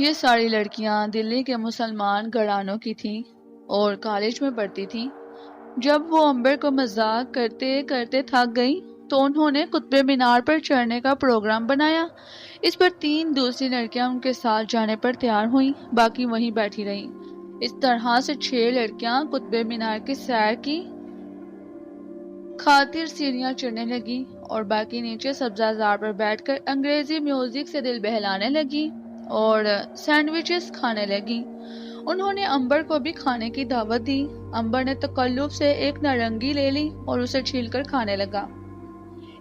یہ ساری لڑکیاں دلی کے مسلمان گھرانوں کی تھیں اور کالج میں پڑھتی تھیں۔ جب وہ امبر کو مذاق کرتے کرتے تھک گئیں تو انہوں نے قطب مینار پر چڑھنے کا پروگرام بنایا۔ اس پر 3 دوسری لڑکیاں ان کے ساتھ جانے پر تیار ہوئیں، باقی وہیں بیٹھی رہیں۔ اس طرح سے 6 لڑکیاں قطب مینار کی سیر کی خاطر سیڑھیاں چڑھنے لگی اور باقی نیچے سبزہ زار پر بیٹھ کر انگریزی میوزک سے دل بہلانے لگی اور سینڈوچز کھانے لگی۔ انہوں نے امبر کو بھی کھانے کی دعوت دی۔ امبر نے تکلف سے ایک نارنگی لے لی اور اسے چھیل کر کھانے لگا۔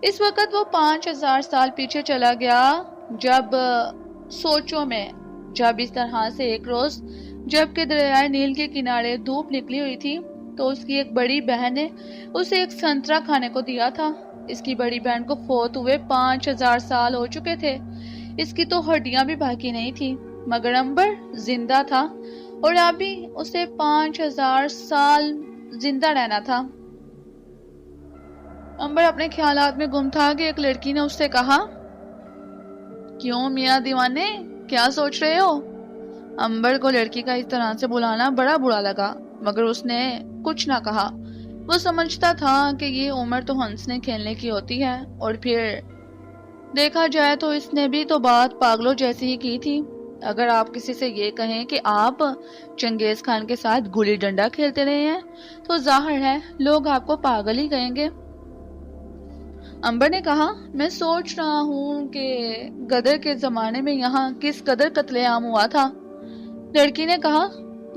اس وقت وہ 5000 سال پیچھے چلا گیا، جب سوچوں میں جب اس طرح سے ایک روز جبکہ دریائے نیل کے کنارے دھوپ نکلی ہوئی تھی تو اس کی ایک بڑی بہن نے اسے ایک سنترا کھانے کو دیا تھا۔ اس کی بڑی بہن کو فوت ہوئے 5000 سال ہو چکے تھے، اس کی تو ہڈیاں بھی باقی نہیں تھی، مگر امبر زندہ تھا اور ابھی اسے 5000 سال زندہ رہنا تھا۔ امبر اپنے خیالات میں گم تھا کہ ایک لڑکی نے اس سے کہا، کیوں میاں دیوانے، کیا سوچ رہے ہو؟ امبر کو لڑکی کا اس طرح سے بلانا بڑا برا لگا، مگر اس نے کچھ نہ کہا۔ وہ سمجھتا تھا کہ یہ عمر تو ہنسنے کھیلنے کی ہوتی ہے، اور پھر دیکھا جائے تو اس نے بھی تو بات پاگلوں جیسی ہی کی تھی۔ اگر آپ کسی سے یہ کہیں کہ آپ چنگیز خان کے ساتھ گلی ڈنڈا کھیلتے رہے ہیں تو ظاہر ہے لوگ آپ کو پاگل ہی کہیں گے۔ امبر نے کہا، میں سوچ رہا ہوں کہ غدر کے زمانے میں یہاں کس قدر قتل عام ہوا تھا۔ لڑکی نے کہا،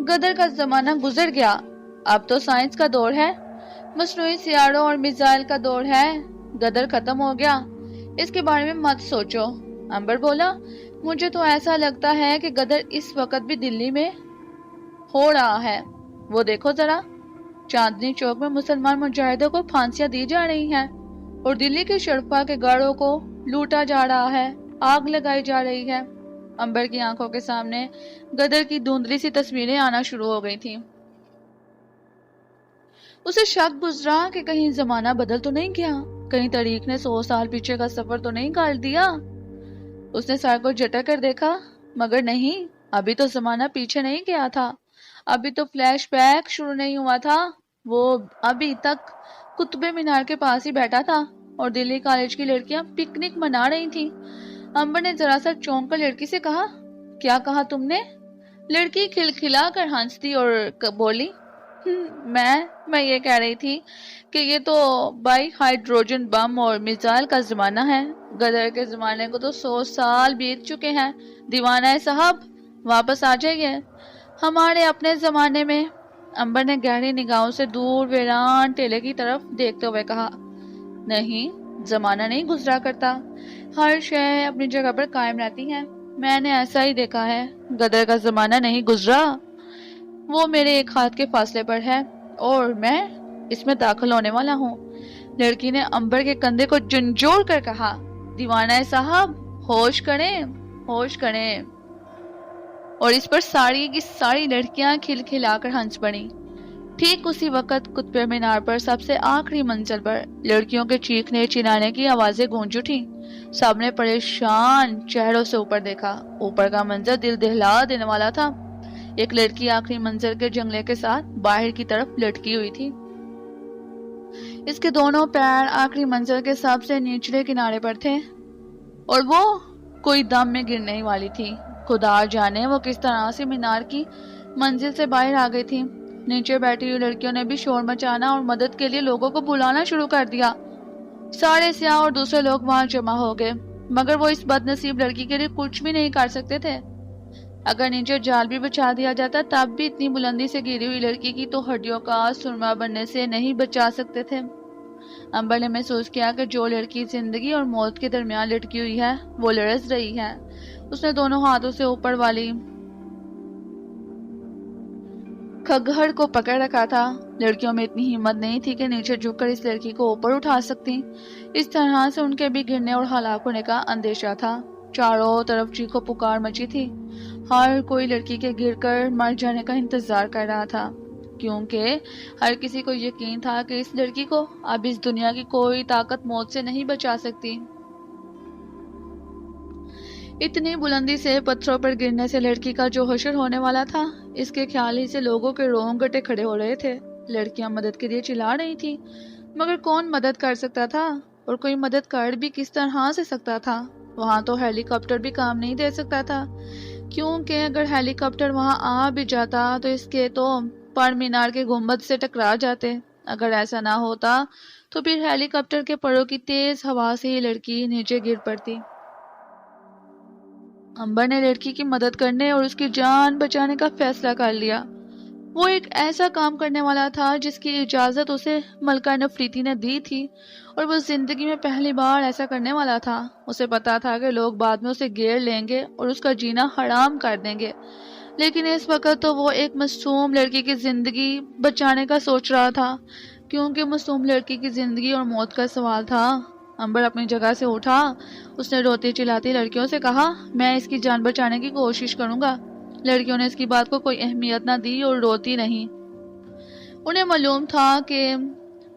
غدر کا زمانہ گزر گیا، اب تو سائنس کا دور ہے، مصنوعی سیاروں اور میزائل کا دور ہے، غدر ختم ہو گیا، اس کے بارے میں مت سوچو۔ امبر بولا، مجھے تو ایسا لگتا ہے کہ غدر اس وقت بھی دلی میں ہو رہا ہے، وہ دیکھو ذرا، چاندنی چوک میں مسلمان مجاہدوں کو پھانسیاں دی جا رہی ہیں اور دلی کے شرفا کے گھروں کو لوٹا جا رہا ہے، آگ لگائی جا رہی ہے۔ امبر کی آنکھوں کے سامنے غدر کی دھندلی سی تصویریں آنا شروع ہو گئی تھیں۔ اسے شک گزرا کہ کہیں زمانہ بدل تو نہیں گیا، کہیں تاریخ نے 100 سال پیچھے کا سفر تو نہیں کاٹ دیا۔ اس نے سر کو جھٹک کر دیکھا، مگر نہیں، ابھی تو زمانہ پیچھے نہیں گیا تھا، ابھی تو فلیش بیک شروع نہیں ہوا تھا۔ وہ ابھی تک قطب مینار کے پاس ہی بیٹھا تھا اور دلی کالج کی لڑکیاں پکنک منا رہی تھیں۔ امبر نے ذرا سا چونک کر لڑکی سے کہا، کیا کہا تم نے؟ لڑکی کھلکھلا کر ہنسی اور بولی، میں یہ کہہ رہی تھی کہ یہ تو بائی ہائیڈروجن بم اور میزائل کا زمانہ ہے، غدر کے زمانے کو تو 100 سال بیت چکے ہیں، دیوانہ صاحب واپس آ جائیے ہمارے اپنے زمانے میں۔ امبر نے گہری نگاہوں سے دور ویران ٹیلے کی طرف دیکھتے ہوئے کہا، نہیں، زمانہ نہیں گزرا کرتا، ہر شے اپنی جگہ پر قائم رہتی ہے، میں نے ایسا ہی دیکھا ہے، غدر کا زمانہ نہیں گزرا، وہ میرے ایک ہاتھ کے فاصلے پر ہے اور میں اس میں داخل ہونے والا ہوں۔ لڑکی نے امبر کے کندھے کو جھنجھوڑ کر کہا، دیوانہ صاحب ہوش کریں، ہوش کریں۔ اور اس پر ساری کی ساری لڑکیاں کھلکھلا کر ہنس پڑیں۔ ٹھیک اسی وقت قطب مینار پر سب سے آخری منزل پر لڑکیوں کے چیخنے چلانے کی آوازیں گونج اٹھیں۔ سب نے پریشان چہروں سے اوپر دیکھا۔ اوپر کا منظر دل دہلا دینے والا تھا۔ ایک لڑکی آخری منزل کے جنگلے کے ساتھ باہر کی طرف لٹکی ہوئی تھی۔ اس کے دونوں پیر آخری منزل کے سب سے نچلے کنارے پر تھے اور وہ کوئی دم میں گرنے والی تھی۔ خدا جانے وہ کس طرح سے مینار کی منزل سے باہر آ گئی تھی۔ نیچے بیٹھی ہوئی لڑکیوں نے بھی شور مچانا اور مدد کے لیے لوگوں کو بلانا شروع کر دیا۔ سارے سیاح اور دوسرے لوگ وہاں جمع ہو گئے، مگر وہ اس بد نصیب لڑکی کے لیے کچھ بھی نہیں کر سکتے تھے۔ اگر نیچے جال بھی بچا دیا جاتا تب بھی اتنی بلندی سے گری ہوئی لڑکی کی تو ہڈیوں کا سرما بننے سے نہیں بچا سکتے تھے۔ امبر نے محسوس کیا کہ جو لڑکی زندگی اور موت کے درمیان لٹکی ہوئی ہے وہ لرز رہی ہے۔ اس نے دونوں ہاتھوں سے اوپر والی کھگہڑ کو پکڑ رکھا تھا۔ لڑکیوں میں اتنی ہمت نہیں تھی کہ نیچے جھک کر اس لڑکی کو اوپر اٹھا سکتی۔ اس طرح سے ان کے بھی گرنے اور ہلاک ہونے کا اندیشہ تھا۔ چاروں طرف چیخو پکار مچی تھی۔ ہر کوئی لڑکی کے گر کر مر جانے کا انتظار کر رہا تھا، کیونکہ ہر کسی کو یقین تھا کہ اس لڑکی کو اب اس دنیا کی کوئی طاقت موت سے نہیں بچا سکتی۔ اتنی بلندی سے پتھروں پر گرنے سے لڑکی کا جو حشر ہونے والا تھا، اس کے خیال ہی سے لوگوں کے رونگٹے کھڑے ہو رہے تھے۔ لڑکیاں مدد کے لیے چلا رہی تھیں، مگر کون مدد کر سکتا تھا؟ اور کوئی مدد کر بھی کس طرح سے سکتا تھا؟ وہاں تو ہیلی کاپٹر بھی کام نہیں دے سکتا تھا، کیونکہ اگر ہیلی کاپٹر وہاں آ بھی جاتا تو اس کے تو پر مینار کے گنبد سے ٹکرا جاتے۔ اگر ایسا نہ ہوتا تو پھر ہیلی کاپٹر کے پروں کی تیز ہوا سے ہی لڑکی نیچے گر پڑتی۔ امبر نے لڑکی کی مدد کرنے اور اس کی جان بچانے کا فیصلہ کر لیا۔ وہ ایک ایسا کام کرنے والا تھا جس کی اجازت اسے ملکہ نفریتی نے دی تھی، اور وہ زندگی میں پہلی بار ایسا کرنے والا تھا۔ اسے پتا تھا کہ لوگ بعد میں اسے گھیر لیں گے اور اس کا جینا حرام کر دیں گے، لیکن اس وقت تو وہ ایک معصوم لڑکی کی زندگی بچانے کا سوچ رہا تھا، کیونکہ معصوم لڑکی کی زندگی اور موت کا سوال تھا۔ امبر اپنی جگہ سے اٹھا، اس نے روتی چلاتی لڑکیوں سے کہا، میں اس کی جان بچانے کی کوشش کروں گا۔ لڑکیوں نے اس کی بات کو کوئی اہمیت نہ دی اور روتی نہیں۔ انہیں معلوم تھا کہ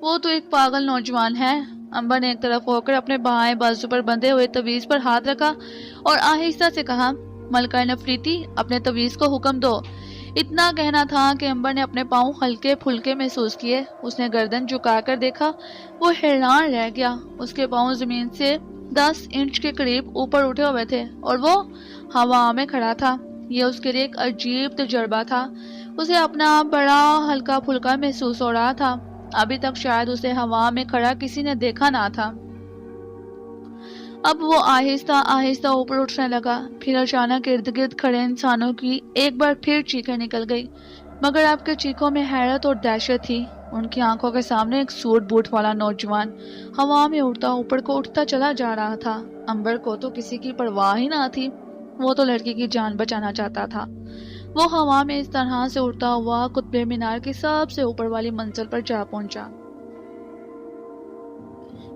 وہ تو ایک پاگل نوجوان ہے۔ امبر نے ایک طرف ہو کر اپنے بائیں بازو پر بندھے ہوئے تویز پر ہاتھ رکھا اور آہستہ سے کہا، ملکہ نفریتی، اپنے تویز کو حکم دو۔ اتنا کہنا تھا کہ امبر نے اپنے پاؤں ہلکے پھلکے محسوس کیے۔ اس نے گردن جھکا کر دیکھا، وہ حیران رہ گیا۔ اس کے پاؤں زمین سے 10 انچ کے قریب اوپر اٹھے ہوئے تھے اور وہ ہوا میں کھڑا تھا۔ یہ اس کے لیے ایک عجیب تجربہ تھا۔ اسے اپنا آپ بڑا ہلکا پھلکا محسوس ہو رہا تھا۔ ابھی تک شاید اسے ہوا میں کھڑا کسی نے دیکھا نہ تھا۔ اب وہ آہستہ آہستہ اوپر اٹھنے لگا، پھر اچانک ارد گرد کھڑے انسانوں کی ایک بار پھر چیخیں نکل گئی، مگر آپ کے چیخوں میں حیرت اور دہشت تھی۔ ان کی آنکھوں کے سامنے ایک سوٹ بوٹ والا نوجوان ہوا میں اڑتا اوپر کو اٹھتا چلا جا رہا تھا۔ امبر کو تو کسی کی پرواہ ہی نہ تھی، وہ تو لڑکی کی جان بچانا چاہتا تھا۔ وہ ہوا میں اس طرح سے اڑتا ہوا قطب مینار کی سب سے اوپر والی منزل پر جا پہنچا۔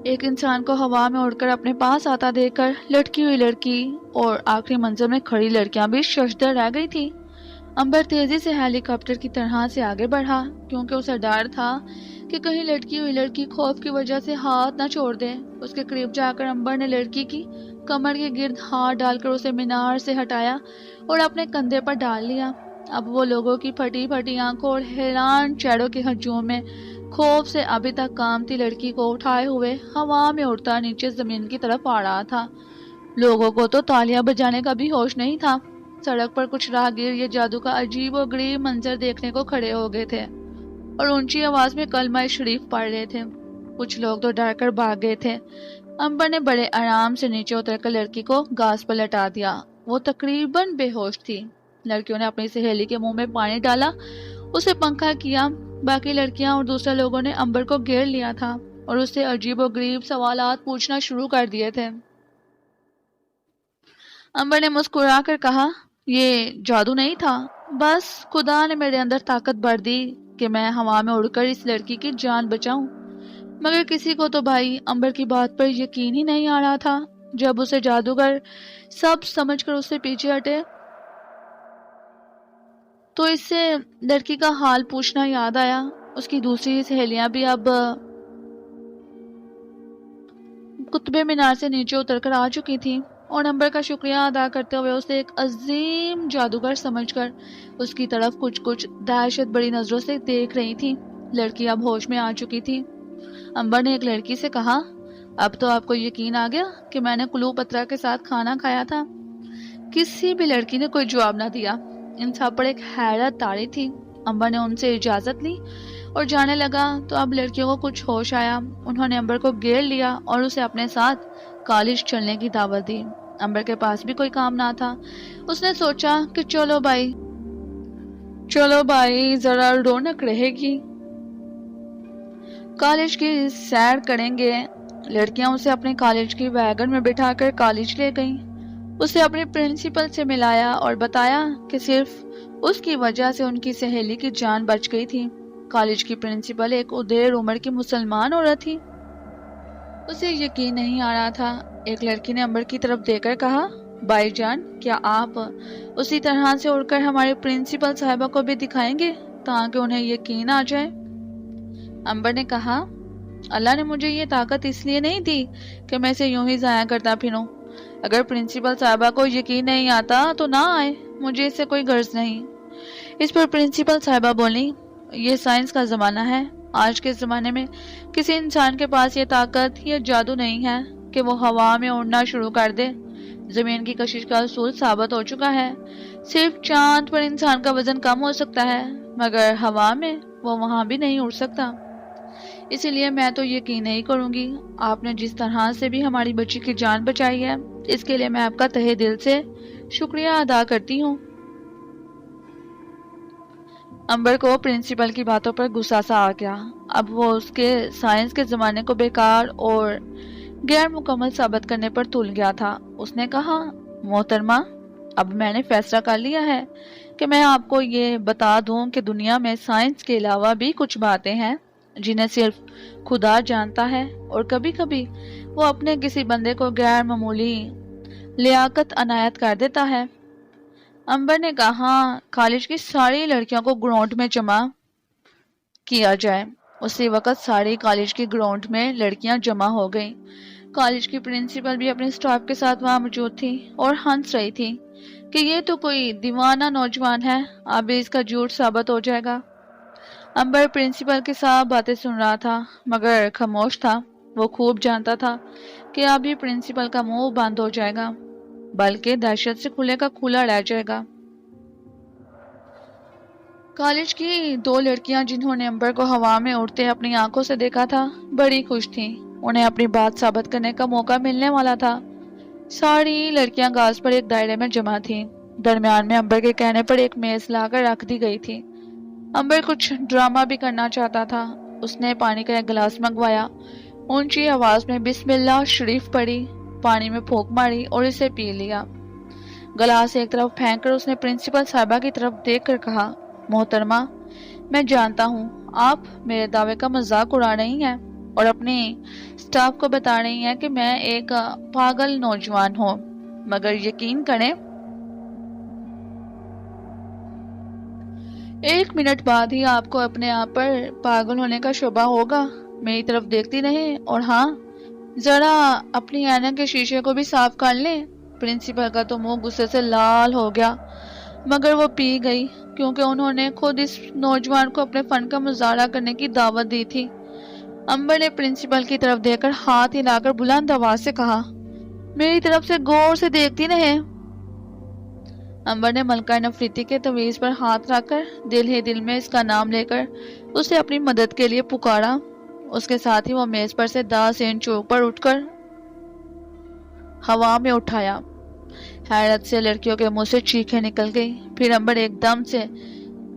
ایک انسان کو ہوا میں اڑ کر اپنے پاس آتا دیکھ کر لٹکی ہوئی لڑکی اور آخری منزل میں کھڑی لڑکیاں بھی ششدر رہ گئی تھی۔ امبر تیزی سے ہیلی کاپٹر کی طرح سے آگے بڑھا، کیونکہ اسے ڈر تھا کہ کہیں لٹکی ہوئی لڑکی خوف کی وجہ سے ہاتھ نہ چھوڑ دے۔ اس کے قریب جا کر امبر نے لڑکی کی کمر کے گرد ہاتھ ڈال کر اسے مینار سے ہٹایا اور اپنے کندھے پر ڈال لیا۔ اب وہ لوگوں کی پھٹی پھٹی آنکھوں اور حیران چہروں کے ہجوم میں خوف سے ابھی تک کانپتی لڑکی کو اٹھائے ہوئے ہوا میں اڑتا نیچے زمین کی طرف آ رہا تھا۔ لوگوں کو تو تالیاں بجانے کا بھی ہوش نہیں تھا۔ سڑک پر کچھ راہگیر یہ جادو کا عجیب و غریب منظر دیکھنے کو کھڑے ہو گئے تھے اور اونچی آواز میں کلمہ شریف پڑھ رہے تھے۔ کچھ لوگ تو ڈر کر بھاگ گئے تھے۔ امبر نے بڑے آرام سے نیچے اتر کر لڑکی کو گھاس پر لٹا دیا۔ وہ تقریباً بے ہوش تھی۔ لڑکیوں نے اپنی سہیلی کے منہ میں پانی ڈالا، اسے پنکھا کیا۔ باقی لڑکیاں اور دوسرے لوگوں نے امبر کو گھیر لیا تھا اور اس سے عجیب و غریب سوالات پوچھنا شروع کر دیے تھے۔ امبر نے مسکرا کر کہا، یہ جادو نہیں تھا، بس خدا نے میرے اندر طاقت بھر دی کہ میں ہوا میں اڑ کر اس لڑکی کی جان بچاؤں۔ مگر کسی کو تو بھائی امبر کی بات پر یقین ہی نہیں آ رہا تھا۔ جب اسے جادوگر سب سمجھ کر اس سے پیچھے ہٹے تو اس سے لڑکی کا حال پوچھنا یاد آیا۔ اس کی دوسری سہیلیاں بھی اب قطب مینار سے نیچے اتر کر آ چکی تھیں اور امبر کا شکریہ ادا کرتے ہوئے اسے ایک عظیم جادوگر سمجھ کر اس کی طرف کچھ دہشت بڑی نظروں سے دیکھ رہی تھی۔ لڑکی اب ہوش میں آ چکی تھی۔ امبر نے ایک لڑکی سے کہا، اب تو آپ کو یقین آ گیا کہ میں نے کلو پترا کے ساتھ کھانا کھایا تھا؟ کسی بھی لڑکی نے کوئی جواب نہ دیا۔ ان سب پر ایک حیرت طاری تھی۔ امبر نے ان سے اجازت لی اور جانے لگا تو اب لڑکیوں کو کچھ ہوش آیا۔ انہوں نے امبر کو گھیر لیا اور اسے اپنے ساتھ کالج چلنے کی دعوت دی۔ امبر کے پاس بھی کوئی کام نہ تھا۔ اس نے سوچا کہ چلو بھائی ذرا رونق رہے گی، کالج کی سیر کریں گے۔ لڑکیاں اسے اپنے کالج کی ویگن میں بٹھا کر کالج لے گئیں۔ اسے اپنے پرنسپل سے ملایا اور بتایا کہ صرف اس کی وجہ سے ان کی سہیلی کی جان بچ گئی تھی۔ کالج کی پرنسپل ایک ادیر عمر کی مسلمان عورت تھی۔ اسے یقین نہیں آ رہا تھا۔ ایک لڑکی نے امبر کی طرف دیکھ کر کہا، بھائی جان، کیا آپ اسی طرح سے اڑ کر ہمارے پرنسپل صاحبہ کو بھی دکھائیں گے تاکہ انہیں یقین آ جائے؟ امبر نے کہا، اللہ نے مجھے یہ طاقت اس لیے نہیں دی کہ میں اسے یوں ہی ضائع کرتا پھروں۔ اگر پرنسپل صاحبہ کو یقین نہیں آتا تو نہ آئے، مجھے اس سے کوئی غرض نہیں۔ اس پر پرنسپل صاحبہ بولی، یہ سائنس کا زمانہ ہے، آج کے زمانے میں کسی انسان کے پاس یہ طاقت یا جادو نہیں ہے کہ وہ ہوا میں اڑنا شروع کر دے۔ زمین کی کشش کا اصول ثابت ہو چکا ہے، صرف چاند پر انسان کا وزن کم ہو سکتا ہے، مگر ہوا میں وہ وہاں بھی نہیں اڑ سکتا۔ اسی لیے میں تو یقین نہیں کروں گی۔ آپ نے جس طرح سے بھی ہماری بچی کی جان بچائی ہے، اس کے لیے میں آپ کا تہہ دل سے شکریہ ادا کرتی ہوں۔ امبر کو پرنسپل کی باتوں پر غصہ سا آ گیا۔ اب وہ اس کے سائنس کے زمانے کو بیکار اور غیر مکمل ثابت کرنے پر تل گیا تھا۔ اس نے کہا، محترمہ، اب میں نے فیصلہ کر لیا ہے کہ میں آپ کو یہ بتا دوں کہ دنیا میں سائنس کے علاوہ بھی کچھ باتیں ہیں جنہیں صرف خدا جانتا ہے، اور کبھی کبھی وہ اپنے کسی بندے کو غیر معمولی لیاقت عنایت کر دیتا ہے۔ امبر نے کہا، کالج کی ساری لڑکیوں کو گراؤنڈ میں جمع کیا جائے۔ اسی وقت ساری کالج کی گراؤنڈ میں لڑکیاں جمع ہو گئیں۔ کالج کی پرنسپل بھی اپنے سٹاف کے ساتھ وہاں موجود تھی اور ہنس رہی تھی کہ یہ تو کوئی دیوانہ نوجوان ہے، اب اس کا جھوٹ ثابت ہو جائے گا۔ امبر پرنسپل کی سب باتیں سن رہا تھا مگر خاموش تھا۔ وہ خوب جانتا تھا کہ اب یہ پرنسپل کا منہ بند ہو جائے گا، بلکہ دہشت سے کھلے کا کھلا رہ جائے گا۔ کالج کی دو لڑکیاں جنہوں نے امبر کو ہوا میں اڑتے اپنی آنکھوں سے دیکھا تھا، بڑی خوش تھیں۔ انہیں اپنی بات ثابت کرنے کا موقع ملنے والا تھا۔ ساری لڑکیاں گھاس پر ایک دائرے میں جمع تھیں۔ درمیان میں امبر کے کہنے پر ایک میز لا کر رکھ دی گئی تھی۔ امبر کچھ ڈرامہ بھی کرنا چاہتا تھا۔ اس نے پانی کا ایک گلاس منگوایا، اونچی آواز میں بسم اللہ شریف پڑھی، پانی میں پھونک ماری اور اسے پی لیا۔ گلاس ایک طرف پھینک کر اس نے پرنسپل صاحبہ کی طرف دیکھ کر کہا، محترمہ، میں جانتا ہوں آپ میرے دعوے کا مذاق اڑا رہی ہیں اور اپنے سٹاف کو بتا رہی ہیں کہ میں ایک پاگل نوجوان ہوں، مگر یقین کریں 1 منٹ بعد ہی آپ کو اپنے آپ پر پاگل ہونے کا شبہ ہوگا۔ میری طرف دیکھتی رہیں اور ہاں، ذرا اپنی اینک کے شیشے کو بھی صاف کر لیں۔ پرنسپل کا تو منہ غصے سے لال ہو گیا، مگر وہ پی گئی کیونکہ انہوں نے خود اس نوجوان کو اپنے فن کا مظاہرہ کرنے کی دعوت دی تھی۔ امبر نے پرنسپل کی طرف دیکھ کر ہاتھ ہلا کر بلند آواز سے کہا، میری طرف سے غور سے دیکھتی رہیں۔ امبر نے ملکہ نفریتی کے تویز پر ہاتھ رکھ کر دل ہی دل میں اس کا نام لے کر اسے اپنی مدد کے لیے پکارا۔ اس کے ساتھ ہی وہ میز پر سے 10 انچ اوپر اٹھ کر ہوا میں اٹھایا۔ حیرت سے لڑکیوں کے منہ سے چیخیں نکل گئی۔ پھر امبر ایک دم سے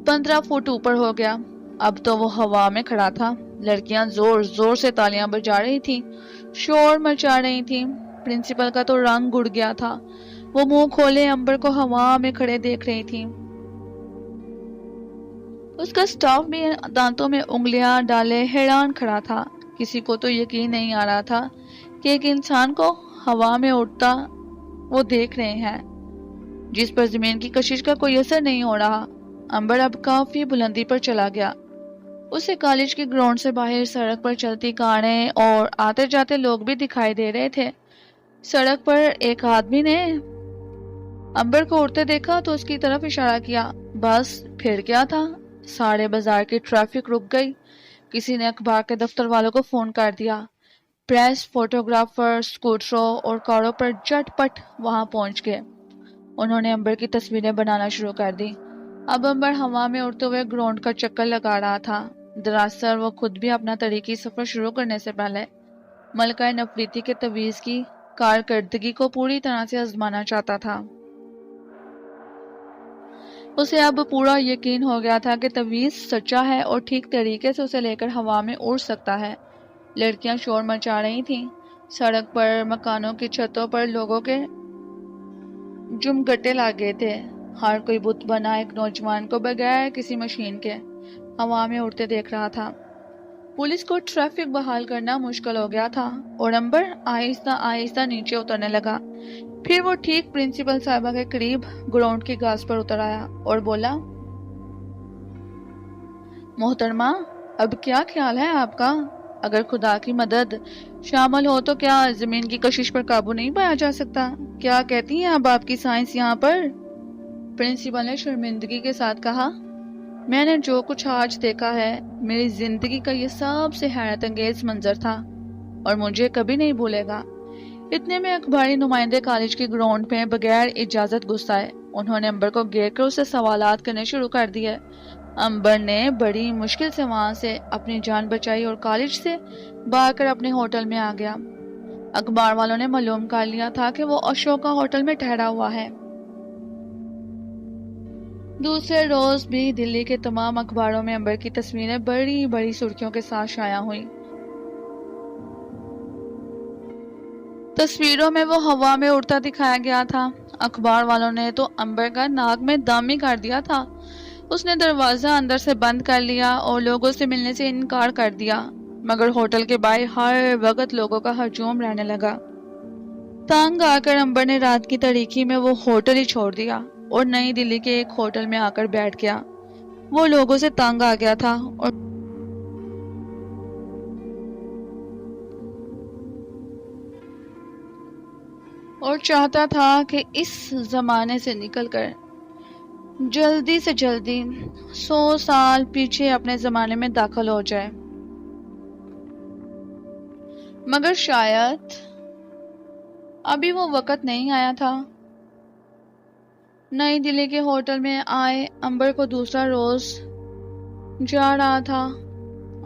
15 فٹ اوپر ہو گیا۔ اب تو وہ ہوا میں کھڑا تھا۔ لڑکیاں زور زور سے تالیاں بجا رہی تھیں، شور مچا رہی تھیں۔ پرنسپل کا تو رنگ اڑ گیا تھا۔ وہ منہ کھولے امبر کو ہوا میں کھڑے دیکھ رہی تھی۔ اس کا سٹاف بھی دانتوں میں انگلیاں ڈالے حیران کھڑا تھا۔ کسی کو تو یقین نہیں آ رہا تھا کہ ایک انسان کو ہوا میں اڑتا وہ دیکھ رہے ہیں جس پر زمین کی کشش کا کوئی اثر نہیں ہو رہا۔ امبر اب کافی بلندی پر چلا گیا۔ اسے کالج کی گراؤنڈ سے باہر سڑک پر چلتی کاریں اور آتے جاتے لوگ بھی دکھائی دے رہے تھے۔ سڑک پر ایک آدمی نے امبر کو اڑتے دیکھا تو اس کی طرف اشارہ کیا۔ بس پھر کیا تھا، سارے بازار کی ٹریفک رک گئی۔ کسی نے اخبار کے دفتر والوں کو فون کر دیا۔ پریس، فوٹوگرافر، سکوٹروں اور کاروں پر جٹ پٹ وہاں پہنچ گئے۔ انہوں نے امبر کی تصویریں بنانا شروع کر دی۔ اب امبر ہوا میں اڑتے ہوئے گراؤنڈ کا چکر لگا رہا تھا۔ دراصل وہ خود بھی اپنا تاریخی سفر شروع کرنے سے پہلے ملکہ نفریتی کے تویز کی کارکردگی کو پوری طرح سے آزمانا چاہتا تھا۔ اسے اب پورا یقین ہو گیا تھا کہ تویز سچا ہے اور ٹھیک طریقے سے اسے لے کر ہوا میں اڑ سکتا ہے۔ لڑکیاں شور مچا رہی تھیں۔ سڑک پر، مکانوں کی چھتوں پر لوگوں کے جمگٹے لگے تھے۔ ہر کوئی بت بنا ایک نوجوان کو بغیر کسی مشین کے ہوا میں اڑتے دیکھ رہا تھا۔ پولیس کو ٹریفک بحال کرنا مشکل ہو گیا تھا اور امبر آہستہ آہستہ نیچے اترنے لگا۔ پھر وہ ٹھیک پرنسپل صاحبہ کے قریب گراؤنڈ کی گھاس پر اتر آیا اور بولا، محترمہ، اب کیا خیال ہے آپ کا؟ اگر خدا کی مدد شامل ہو تو کیا زمین کی کشش پر قابو نہیں پایا جا سکتا؟ کیا کہتی ہیں اب آپ کی سائنس یہاں پر؟ پرنسپل نے شرمندگی کے ساتھ کہا، میں نے جو کچھ آج دیکھا ہے میری زندگی کا یہ سب سے حیرت انگیز منظر تھا اور مجھے کبھی نہیں بھولے گا۔ اتنے میں اخباری نمائندے کالج کے گراؤنڈ میں بغیر اجازت گھس آئے۔ انہوں نے امبر کو گھیر کر اسے سوالات کرنے شروع کر دیے۔ امبر نے بڑی مشکل سے وہاں سے اپنی جان بچائی اور کالج سے بھاگ کر اپنے ہوٹل میں آ گیا۔ اخبار والوں نے معلوم کر لیا تھا کہ وہ اشوکا ہوٹل میں ٹھہرا ہوا ہے۔ دوسرے روز بھی دلی کے تمام اخباروں میں امبر کی تصویریں بڑی بڑی سرخیوں کے ساتھ شائع ہوئیں۔ تصویروں میں وہ ہوا میں اڑتا دکھایا گیا تھا۔ اخبار والوں نے تو امبر کا ناک میں دم ہی کر دیا تھا۔ اس نے دروازہ اندر سے بند کر لیا اور لوگوں سے ملنے سے انکار کر دیا، مگر ہوٹل کے باہر ہر وقت لوگوں کا ہجوم رہنے لگا۔ تنگ آ کر امبر نے رات کی تاریکی میں وہ ہوٹل ہی چھوڑ دیا اور نئی دلی کے ایک ہوٹل میں آ کر بیٹھ گیا۔ وہ لوگوں سے تنگ آ گیا تھا اور چاہتا تھا کہ اس زمانے سے نکل کر جلدی سے جلدی 100 سال پیچھے اپنے زمانے میں داخل ہو جائے، مگر شاید ابھی وہ وقت نہیں آیا تھا۔ نئی دلی کے ہوٹل میں آئے امبر کو دوسرا روز جا رہا تھا۔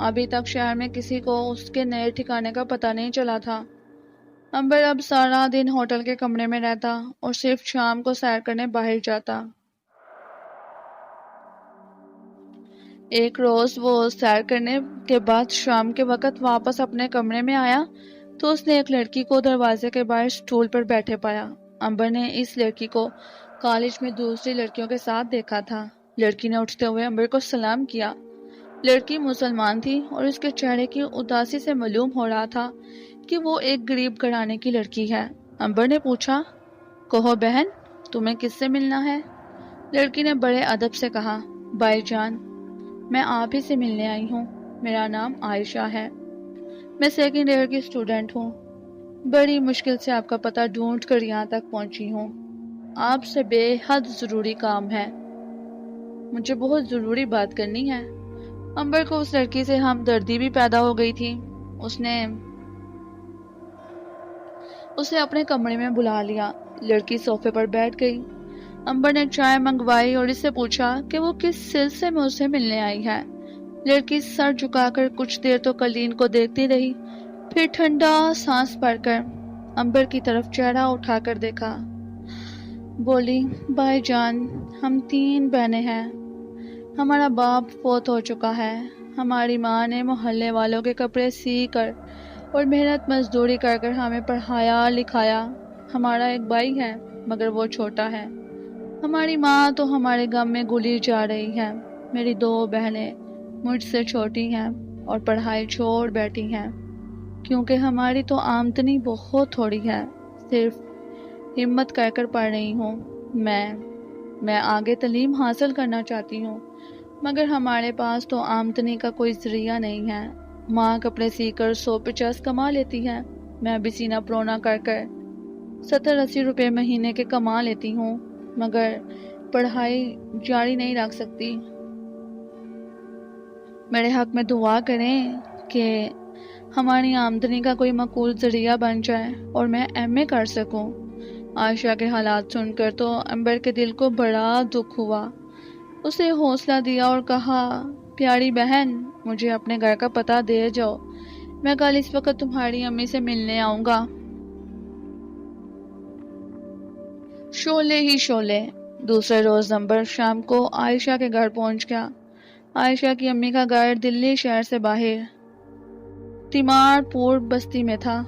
ابھی تک شہر میں کسی کو اس کے نئے ٹھکانے کا پتہ نہیں چلا تھا۔ امبر اب سارا دن ہوٹل کے کمرے میں رہتا اور صرف شام کو سیر کرنے باہر جاتا۔ ایک روز وہ سیر کرنے کے بعد شام کے وقت واپس اپنے کمرے میں آیا تو اس نے ایک لڑکی کو دروازے کے باہر سٹول پر بیٹھے پایا۔ امبر نے اس لڑکی کو کالج میں دوسری لڑکیوں کے ساتھ دیکھا تھا۔ لڑکی نے اٹھتے ہوئے امبر کو سلام کیا۔ لڑکی مسلمان تھی اور اس کے چہرے کی اداسی سے معلوم ہو رہا تھا کہ وہ ایک غریب گھرانے کی لڑکی ہے۔ امبر نے پوچھا، کہو بہن، تمہیں کس سے ملنا ہے؟ لڑکی نے بڑے ادب سے کہا، بھائی جان، میں آپ ہی سے ملنے آئی ہوں۔ میرا نام عائشہ ہے، میں سیکنڈ ایئر کی اسٹوڈنٹ ہوں۔ بڑی مشکل سے آپ کا پتہ ڈھونڈ کر یہاں تک پہنچی ہوں۔ آپ سے بے حد ضروری کام ہے، مجھے بہت ضروری بات کرنی ہے۔ امبر کو اس لڑکی سے ہمدردی بھی پیدا ہو گئی تھی۔ اس نے اسے اپنے کمرے میں بلا لیا۔ لڑکی صوفے پر بیٹھ گئی۔ امبر نے چائے منگوائی اور اس سے پوچھا کہ وہ کس سلسلے میں اسے ملنے آئی ہے۔ لڑکی سر جھکا کر کچھ دیر تو قالین کو دیکھتی رہی، پھر ٹھنڈا سانس بھر کر امبر کی طرف چہرہ اٹھا کر دیکھا، بولی، بھائی جان، ہم 3 بہنیں ہیں۔ ہمارا باپ فوت ہو چکا ہے۔ ہماری ماں نے محلے والوں کے کپڑے سی کر اور محنت مزدوری کر کر ہمیں پڑھایا لکھایا۔ ہمارا ایک بھائی ہے مگر وہ چھوٹا ہے۔ ہماری ماں تو ہمارے غم میں گلی جا رہی ہے۔ میری 2 بہنیں مجھ سے چھوٹی ہیں اور پڑھائی چھوڑ بیٹھی ہیں، کیونکہ ہماری تو آمدنی بہت تھوڑی ہے، صرف ہمت کر کر پڑھ رہی ہوں۔ میں آگے تعلیم حاصل کرنا چاہتی ہوں، مگر ہمارے پاس تو آمدنی کا کوئی ذریعہ نہیں ہے۔ ماں کپڑے سی کر 150 کما لیتی ہے، میں بھی سینہ پرونا کر کر 70-80 روپے مہینے کے کما لیتی ہوں، مگر پڑھائی جاری نہیں رکھ سکتی۔ میرے حق میں دعا کریں کہ ہماری آمدنی کا کوئی معقول ذریعہ بن جائے اور میں ایم اے کر سکوں۔ عائشہ کے حالات سن کر تو امبر کے دل کو بڑا دکھ ہوا۔ اسے حوصلہ دیا اور کہا، پیاری بہن، مجھے اپنے گھر کا پتہ دے جاؤ، میں کل اس وقت تمہاری امی سے ملنے آؤں گا۔ شعلے ہی شعلے۔ دوسرے روز امبر شام کو عائشہ کے گھر پہنچ گیا۔ عائشہ کی امی کا گھر دلی شہر سے باہر تیمار پور بستی میں تھا۔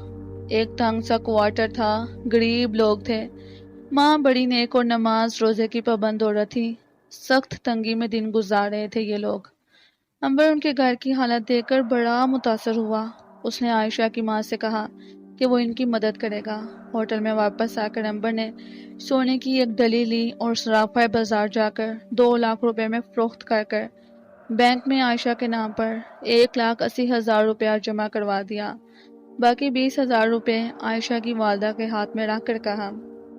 ایک تنگ سا کوارٹر تھا، غریب لوگ تھے۔ ماں بڑی نیک اور نماز روزے کی پابند عورت تھی۔ سخت تنگی میں دن گزار رہے تھے یہ لوگ۔ امبر ان کے گھر کی حالت دیکھ کر بڑا متاثر ہوا۔ اس نے عائشہ کی ماں سے کہا کہ وہ ان کی مدد کرے گا۔ ہوٹل میں واپس آ کر امبر نے سونے کی ایک ڈلی لی اور صرافہ بازار جا کر 2 لاکھ روپے میں فروخت کر بینک میں عائشہ کے نام پر 1,80,000 روپیہ جمع کروا دیا۔ باقی 20,000 روپے عائشہ کی والدہ کے ہاتھ میں رکھ کر کہا،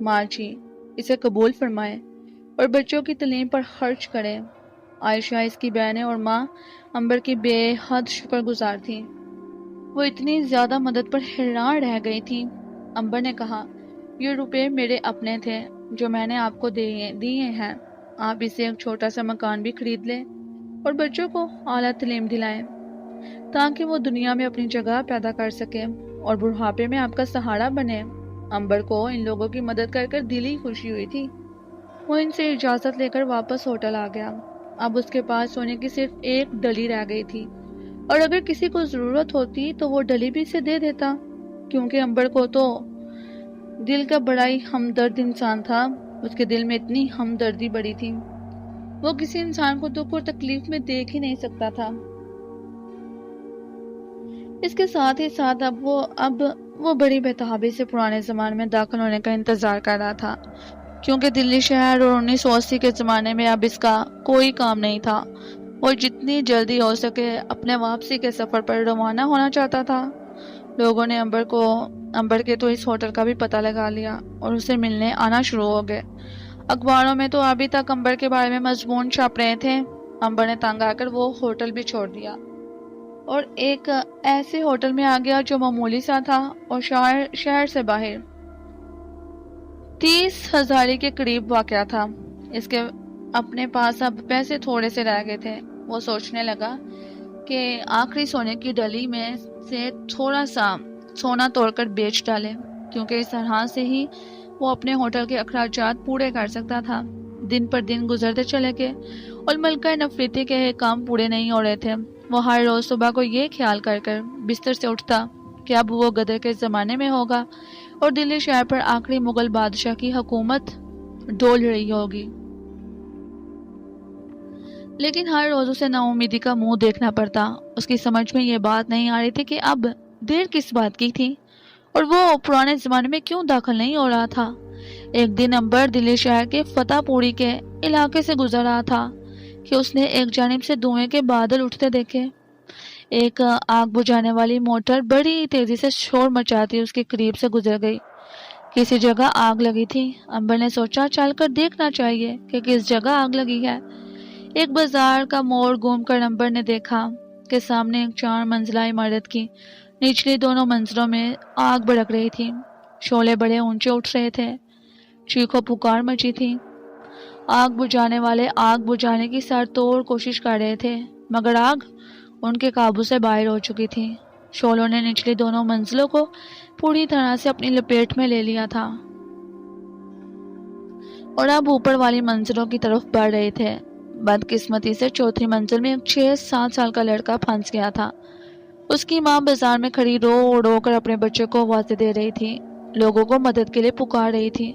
ماں جی اسے قبول فرمائیں اور بچوں کی تعلیم پر خرچ کریں۔ عائشہ، اس کی بہنیں اور ماں امبر کی بے حد شکر گزار تھیں۔ وہ اتنی زیادہ مدد پر حیران رہ گئی تھی۔ امبر نے کہا، یہ روپے میرے اپنے تھے جو میں نے آپ کو دیے ہیں۔ آپ اسے ایک چھوٹا سا مکان بھی خرید لیں اور بچوں کو اعلیٰ تعلیم دلائیں تاکہ وہ دنیا میں اپنی جگہ پیدا کر سکے اور بڑھاپے میں آپ کا سہارا بنے۔ امبر کو ان لوگوں کی مدد کر کر دلی خوشی ہوئی تھی۔ وہ ان سے اجازت لے کر واپس ہوٹل آ گیا۔ اب اس کے پاس سونے کی صرف ایک ڈلی رہ گئی تھی اور اگر کسی کو ضرورت ہوتی تو وہ ڈلی بھی اسے دے دیتا، کیونکہ امبر کو تو دل کا بڑا ہی ہمدرد انسان تھا۔ اس کے دل میں اتنی ہمدردی بڑی تھی، وہ کسی انسان کو دکھ اور تکلیف میں دیکھ ہی نہیں سکتا تھا۔ اس کے ساتھ ہی ساتھ اب وہ بڑی بےتابی سے پرانے زمانے میں داخل ہونے کا انتظار کر رہا تھا، کیونکہ دلی شہر اور 1980 کے زمانے میں اب اس کا کوئی کام نہیں تھا۔ وہ جتنی جلدی ہو سکے اپنے واپسی کے سفر پر روانہ ہونا چاہتا تھا۔ لوگوں نے امبر کے تو اس ہوٹل کا بھی پتہ لگا لیا اور اسے ملنے آنا شروع ہو گئے۔ اخباروں میں تو ابھی تک امبر کے بارے میں مضمون چھپ رہے تھے۔ امبر نے تنگ آ کر وہ ہوٹل بھی چھوڑ دیا اور ایک ایسے ہوٹل میں آ گیا جو معمولی سا تھا اور شہر سے باہر 30,000 کے قریب واقع تھا۔ اس کے اپنے پاس اب پیسے تھوڑے سے رہ گئے تھے۔ وہ سوچنے لگا کہ آخری سونے کی ڈلی میں سے تھوڑا سا سونا توڑ کر بیچ ڈالے، کیونکہ اس طرح سے ہی وہ اپنے ہوٹل کے اخراجات پورے کر سکتا تھا۔ دن پر دن گزرتے چلے گئے اور ملکہ نفریتی کے کام پورے نہیں ہو رہے تھے۔ وہ ہر روز صبح کو یہ خیال کر کر بستر سے اٹھتا کہ اب وہ غدر کے زمانے میں ہوگا اور دلی شہر پر آخری مغل بادشاہ کی حکومت ڈول رہی ہوگی۔ لیکن ہر روز اسے نا امیدی کا منہ دیکھنا پڑتا۔ اس کی سمجھ میں یہ بات نہیں آ رہی تھی کہ اب دیر کس بات کی تھی اور وہ پرانے زمانے میں کیوں داخل نہیں ہو رہا تھا۔ ایک دن امبر دلی شہر کے فتح پوری کے علاقے سے گزر رہا تھا کہ اس نے ایک جانب سے دھوئیں کے بادل اٹھتے دیکھے۔ ایک آگ بجھانے والی موٹر بڑی تیزی سے شور مچاتی اس کے قریب سے گزر گئی۔ کسی جگہ آگ لگی تھی۔ امبر نے سوچا چل کر دیکھنا چاہیے کہ کس جگہ آگ لگی ہے۔ ایک بازار کا موڑ گھوم کر امبر نے دیکھا کہ سامنے ایک 4 منزلہ عمارت کی نچلی دونوں منزلوں میں آگ بھڑک رہی تھی۔ شعلے بڑے اونچے اٹھ رہے تھے، چیخو پکار مچی تھی۔ آگ بجھانے والے آگ بجھانے کی سر توڑ کوشش کر رہے تھے، مگر آگ ان کے قابو سے باہر ہو چکی تھی۔ شعلوں نے نچلی دونوں منزلوں کو پوری طرح سے اپنی لپیٹ میں لے لیا تھا اور اب اوپر والی منزلوں کی طرف بڑھ رہے تھے۔ بدقسمتی سے چوتھی منزل میں ایک 6-7 سال کا لڑکا پھنس گیا تھا۔ اس کی ماں بازار میں کھڑی رو رو کر اپنے بچے کو آوازیں دے رہی تھی، لوگوں کو مدد کے لیے پکار رہی تھی،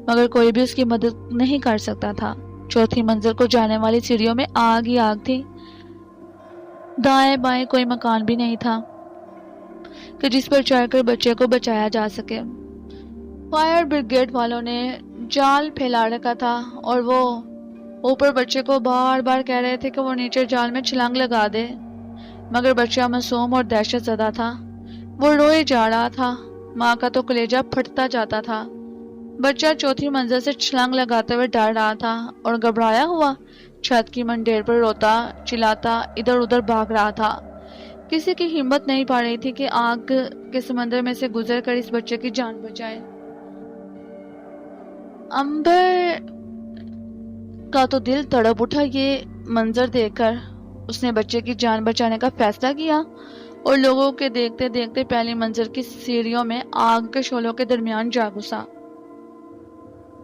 مگر کوئی بھی اس کی مدد نہیں کر سکتا تھا۔ چوتھی منزل کو جانے والی سیڑھیوں میں آگ ہی آگ تھی۔ دائیں بائیں کوئی مکان بھی نہیں تھا کہ جس پر چڑھ کر بچے کو بچایا جا سکے۔ فائر بریگیڈ والوں نے جال پھیلا رکھا تھا اور وہ اوپر بچے کو بار بار کہہ رہے تھے کہ وہ نیچے جال میں چھلانگ لگا دے، مگر بچہ معصوم اور دہشت زدہ تھا۔ وہ روئے جا رہا تھا، ماں کا تو کلیجہ پھٹتا جاتا تھا۔ بچہ چوتھی منزل سے چھلانگ لگاتے ہوئے ڈر رہا تھا اور گھبرایا ہوا چھت کی منڈیر پر روتا چلاتا ادھر ادھر بھاگ رہا تھا۔ کسی کی ہمت نہیں پا رہی تھی کہ آگ کے سمندر میں سے گزر کر اس بچے کی جان بچائے۔ امبر کا تو دل تڑپ اٹھا یہ منظر دیکھ کر۔ اس نے بچے کی جان بچانے کا فیصلہ کیا اور لوگوں کے دیکھتے دیکھتے پہلی منزل کی سیڑھیوں میں آگ کے شعلوں کے درمیان جا گھسا۔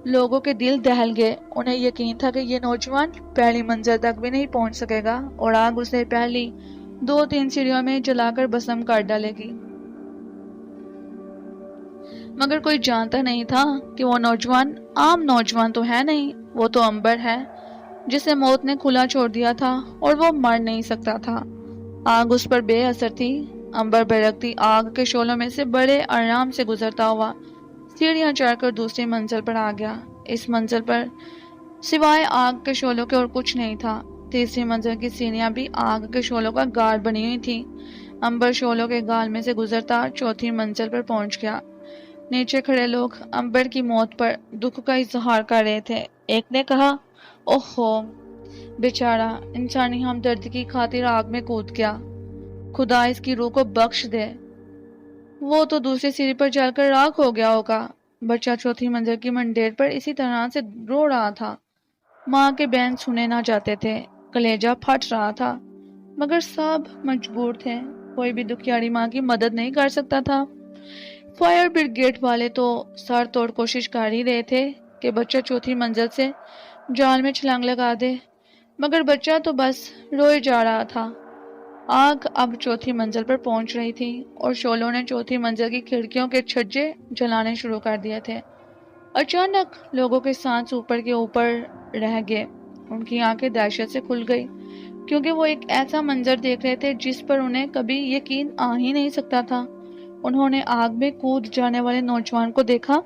لوگوں کے دل دہل گئے۔ انہیں یقین تھا کہ یہ نوجوان پہلی منزل تک بھی نہیں پہنچ سکے گا اور آگ اسے پہلی 2-3 سیڑھیوں میں جلا کر بھسم کر ڈالے گی، مگر کوئی جانتا نہیں تھا کہ وہ نوجوان عام نوجوان تو ہے نہیں، وہ تو امبر ہے جسے موت نے کھلا چھوڑ دیا تھا اور وہ مر نہیں سکتا تھا۔ آگ اس پر بے اثر تھی۔ امبر بھڑکتی آگ کے شعلوں میں سے بڑے آرام سے گزرتا ہوا سیڑھیاں چڑھ کر دوسری منزل پر آ گیا۔ اس منزل پر سوائے آگ کے شعلوں کے اور کچھ نہیں تھا۔ تیسری منزل کی سیڑھیاں بھی آگ کے شعلوں کا غار بنی ہوئی تھی۔ امبر شعلوں کے گال میں سے گزرتا چوتھی منزل پر پہنچ گیا۔ نیچے کھڑے لوگ امبر کی موت پر دکھ کا اظہار کر رہے تھے۔ ایک نے کہا، اوہو بیچارہ، انسانی ہمدردی کی خاطر آگ میں کود گیا، خدا اس کی روح کو بخش دے، وہ تو دوسری سیڑھی پر جل کر راکھ ہو گیا ہوگا۔ بچہ چوتھی منزل کی منڈیر پر اسی طرح سے رو رہا تھا۔ ماں کے بین سنے نہ جاتے تھے، کلیجہ پھٹ رہا تھا، مگر سب مجبور تھے، کوئی بھی دکھیاری ماں کی مدد نہیں کر سکتا تھا۔ فائر بریگیڈ والے تو سر توڑ کوشش کر ہی رہے تھے کہ بچہ چوتھی منزل سے جال میں چھلانگ لگا دے، مگر بچہ تو بس روئے جا رہا تھا۔ آگ اب چوتھی منزل پر پہنچ رہی تھی اور شعلوں نے چوتھی منزل کی کھڑکیوں کے چھجے جلانے شروع کر دیے تھے۔ اچانک لوگوں کے سانس اوپر کے اوپر رہ گئے، ان کی آنکھیں دہشت سے کھل گئی، کیونکہ وہ ایک ایسا منظر دیکھ رہے تھے جس پر انہیں کبھی یقین آ ہی نہیں سکتا تھا۔ انہوں نے آگ میں کود جانے والے نوجوان کو دیکھا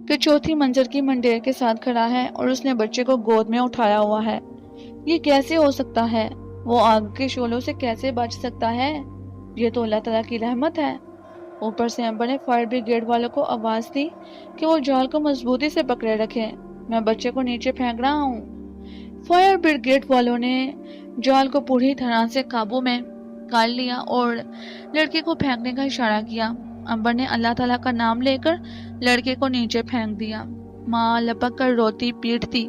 کہ چوتھی منزل کی منڈیر کے ساتھ کھڑا ہے اور اس نے بچے کو گود میں اٹھایا ہوا ہے۔ یہ کیسے ہو سکتا ہے؟ وہ آگ کے شعلوں سے کیسے بچ سکتا ہے؟ یہ تو اللہ تعالیٰ کی رحمت ہے۔ اوپر سے امبر نے فائر بریگیڈ والوں کو آواز دی کہ وہ جال کو مضبوطی سے پکڑے رکھیں، میں بچے کو نیچے پھینک رہا ہوں۔ فائر بریگیڈ والوں نے جال کو پوری طرح سے قابو میں کر لیا اور لڑکے کو پھینکنے کا اشارہ کیا۔ امبر نے اللہ تعالیٰ کا نام لے کر لڑکے کو نیچے پھینک دیا۔ ماں لپک کر روتی پیٹتی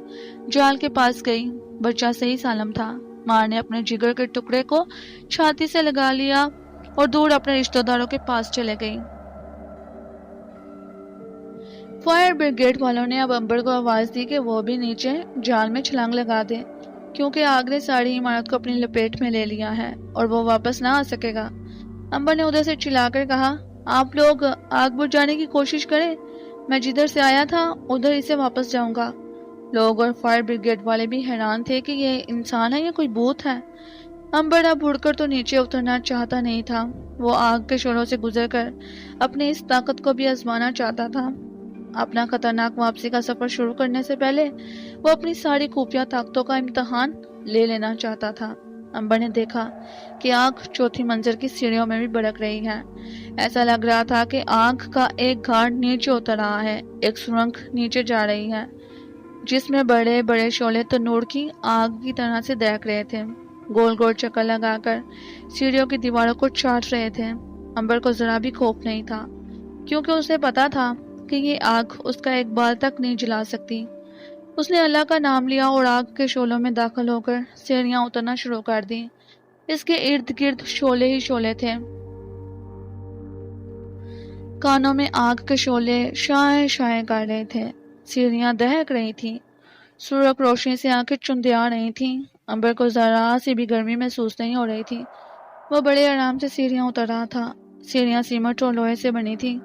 جال کے پاس گئی، بچہ صحیح سالم تھا۔ ماں نے اپنے جگر کے ٹکڑے کو چھاتی سے لگا لیا اور دور اپنے رشتہ داروں کے پاس چلے گئی۔ فائر بریگیڈ والوں نے اب امبر کو آواز دی کہ وہ بھی نیچے جال میں چھلانگ لگا دے، کیونکہ آگ نے ساری عمارت کو اپنی لپیٹ میں لے لیا ہے اور وہ واپس نہ آ سکے گا۔ امبر نے ادھر سے چلا کر کہا، آپ لوگ آگ بجھانے کی کوشش کریں، میں جدھر سے آیا تھا ادھر ہی سے واپس جاؤں گا۔ لوگ اور فائر بریگیڈ والے بھی حیران تھے کہ یہ انسان ہے یا کوئی بھوت ہے۔ امبر اب اڑ کر تو نیچے اترنا چاہتا نہیں تھا، وہ آگ کے شعلوں سے گزر کر اپنی اس طاقت کو بھی آزمانا چاہتا تھا۔ اپنا خطرناک واپسی کا سفر شروع کرنے سے پہلے وہ اپنی ساری خفیہ طاقتوں کا امتحان لے لینا چاہتا تھا۔ امبر نے دیکھا کہ آگ چوتھی منزل کی سیڑھیوں میں بھی بھڑک رہی ہے۔ ایسا لگ رہا تھا کہ آگ کا ایک گھاٹ نیچے اتر رہا ہے، ایک سرنگ نیچے جا رہی ہے جس میں بڑے بڑے شعلے تنور کی آگ کی طرح سے دہک رہے تھے، گول گول چکر لگا کر سیڑھیوں کی دیواروں کو چاٹ رہے تھے۔ امبر کو ذرا بھی خوف نہیں تھا، کیونکہ اسے پتا تھا کہ یہ آگ اس کا ایک بال تک نہیں جلا سکتی۔ اس نے اللہ کا نام لیا اور آگ کے شعلوں میں داخل ہو کر سیڑھیاں اترنا شروع کر دی۔ اس کے ارد گرد شعلے ہی شعلے تھے، کانوں میں آگ کے شعلے شائیں شائیں کر رہے تھے، سیڑھیاں دہک رہی تھیں، سرخ روشنی سے آنکھیں چندیا رہی تھیں۔ امبر کو ذرا سی بھی گرمی محسوس نہیں ہو رہی تھی، وہ بڑے آرام سے سیڑھیاں اتر رہا تھا۔ سیڑھیاں سیمنٹ اور لوہے سے بنی تھیں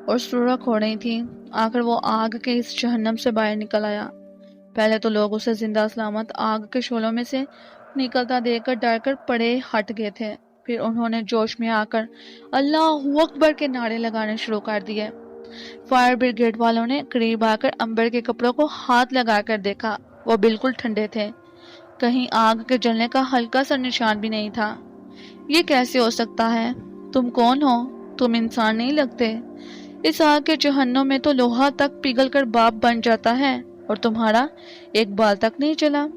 اور سرخ ہو رہی تھیں۔ آخر وہ آگ کے اس جہنم سے باہر نکل آیا۔ پہلے تو لوگ اسے زندہ سلامت آگ کے شعلوں میں سے نکلتا دیکھ کر ڈر کر پڑے ہٹ گئے تھے، پھر انہوں نے جوش میں آ کر اللہ اکبر کے نعرے لگانے شروع کر دیے۔ فائر بریگیڈ والوں نے قریب آ کر امبر کے کپڑوں کو ہاتھ لگا کر دیکھا، وہ بالکل ٹھنڈے تھے، کہیں آگ کے جلنے کا ہلکا سا نشان بھی نہیں تھا۔ یہ کیسے ہو سکتا ہے؟ تم کون ہو؟ تم انسان نہیں لگتے۔ اس آگ کے جہنم میں تو لوہا تک پگھل کر باپ بن جاتا ہے اور تمہارا ایک بال تک نہیں چلا۔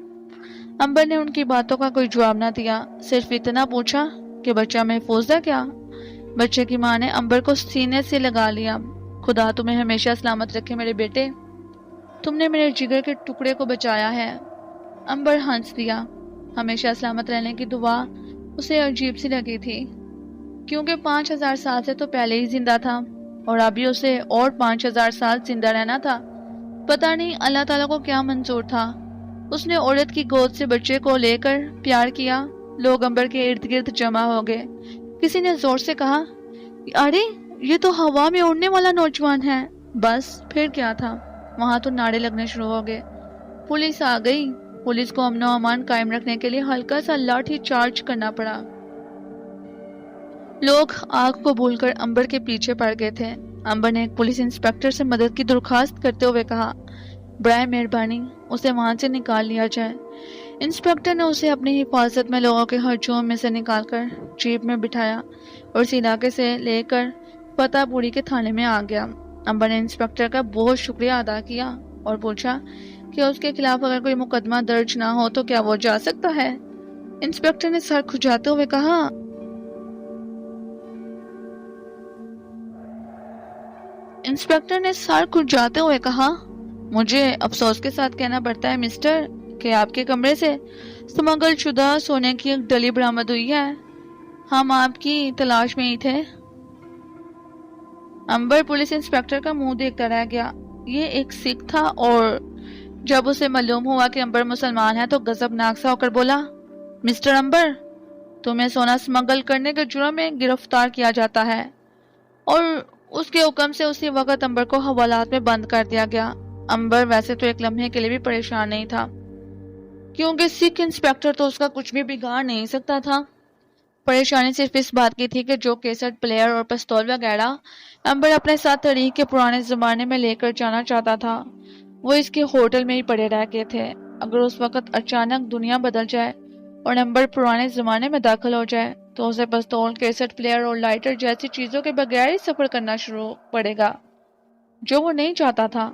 امبر نے ان کی باتوں کا کوئی جواب نہ دیا، صرف اتنا پوچھا کہ بچہ محفوظ ہے کیا؟ بچے کی ماں نے امبر کو سینے سے لگا لیا۔ خدا تمہیں ہمیشہ سلامت رکھے میرے بیٹے، تم نے میرے جگر کے ٹکڑے کو بچایا ہے۔ امبر ہنس دیا۔ ہمیشہ سلامت رہنے کی دعا اسے عجیب سی لگی تھی، کیونکہ 5000 سال سے تو پہلے ہی زندہ تھا اور ابھی اسے اور 5000 سال زندہ رہنا تھا۔ پتہ نہیں اللہ تعالیٰ کو کیا منظور تھا۔ اس نے عورت کی گود سے بچے کو لے کر پیار کیا۔ لوگ امبر کے ارد گرد جمع ہو گئے۔ کسی نے زور سے کہا، ارے یہ تو ہوا میں اڑنے والا نوجوان ہے۔ بس پھر کیا تھا، وہاں تو نعرے لگنے شروع ہو گئے۔ پولیس آ گئی۔ پولیس کو امن و امان قائم رکھنے کے لیے ہلکا سا لاٹھی چارج کرنا پڑا۔ لوگ آگ کو بھول کر امبر کے پیچھے پڑ گئے تھے۔ امبر نے ایک پولیس انسپکٹر سے مدد کی درخواست کرتے ہوئے کہا، برائے مہربانی اسے وہاں سے نکال لیا جائے۔ انسپیکٹر نے اسے اپنی حفاظت میں لوگوں کے ہجوم میں سے نکال کر جیپ میں بٹھایا اور اس علاقے سے لے کر فتح پوری کے تھانے میں آ گیا۔ امبر نے انسپیکٹر کا بہت شکریہ ادا کیا اور پوچھا کہ اس کے خلاف اگر کوئی مقدمہ درج نہ ہو تو کیا وہ جا سکتا ہے؟ انسپیکٹر نے سر کھجاتے ہوئے کہا مجھے افسوس کے ساتھ کہنا پڑتا ہے مسٹر کہ آپ کے کمرے سے سمگل شدہ سونے کی ایک ڈلی برآمد ہوئی ہے۔ ہم آپ کی تلاش میں ہی تھے۔ امبر پولیس انسپیکٹر کا منہ دیکھتا رہ گیا۔ یہ ایک سکھ تھا اور جب اسے معلوم ہوا کہ امبر مسلمان ہے تو غضبناک سا ہو کر بولا، مسٹر امبر، تمہیں سونا سمگل کرنے کے جرم میں گرفتار کیا جاتا ہے۔ اور اس کے حکم سے اسی وقت امبر کو حوالات میں بند کر دیا گیا۔ امبر ویسے تو ایک لمحے کے لیے بھی پریشان نہیں تھا کیونکہ سکھ انسپیکٹر تو اس کا کچھ بھی بگاڑ نہیں سکتا تھا۔ پریشانی صرف اس بات کی تھی کہ جو کیسٹ پلیئر اور پستول وغیرہ امبر اپنے ساتھ تاریخ کے پرانے زمانے میں لے کر جانا چاہتا تھا وہ اس کے ہوٹل میں ہی پڑے رہ گئے تھے۔ اگر اس وقت اچانک دنیا بدل جائے اور امبر پرانے زمانے میں داخل ہو جائے تو اسے پستول، کیسٹ پلیئر اور لائٹر جیسی چیزوں کے بغیر ہی سفر کرنا شروع پڑے گا، جو وہ نہیں چاہتا تھا۔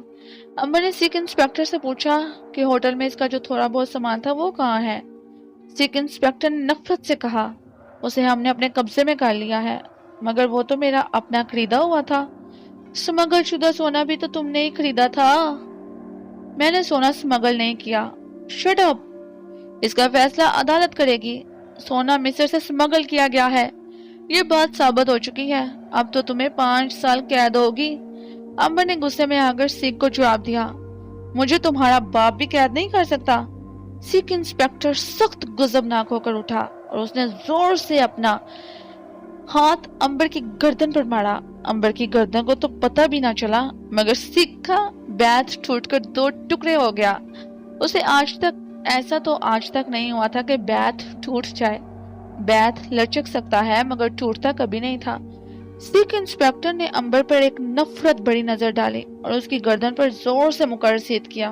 امبر نے سکھ انسپیکٹر سے پوچھا کہ ہوٹل میں اس کا جو تھوڑا بہت سامان تھا وہ کہاں ہے؟ سکھ انسپیکٹر نے نفرت سے کہا، اسے ہم نے اپنے قبضے میں کر لیا ہے، مگر وہ تو میرا اپنا خریدا ہوا تھا۔ سمگل شدہ سونا بھی تو تم نے ہی خریدا تھا۔ میں نے سونا سمگل نہیں کیا۔ Shut up! اس کا فیصلہ عدالت کرے گی۔ سونا مصر سے سمگل کیا گیا ہے، یہ بات ثابت ہو چکی ہے۔ اب تو تمہیں 5 سال قید ہوگی۔ امبر نے غصے میں آ کر سکھ کو جواب دیا، مجھے تمہارا باپ بھی قید نہیں کر سکتا۔ سکھ انسپیکٹر سخت غضبناک ہو کر اٹھا اور اس نے زور سے اپنا ہاتھ امبر کی گردن پر مارا۔ امبر کی گردن کو تو پتہ بھی نہ چلا مگر سکھ کا بیت ٹوٹ کر 2 ٹکڑے ہو گیا۔ ایسا تو آج تک نہیں ہوا تھا کہ بیت ٹوٹ جائے۔ بیت لچک سکتا ہے مگر ٹوٹتا کبھی نہیں تھا۔ سکھ انسپیکٹر نے امبر پر ایک نفرت بڑی نظر ڈالی اور اس کی گردن پر زور سے مکرسید کیا۔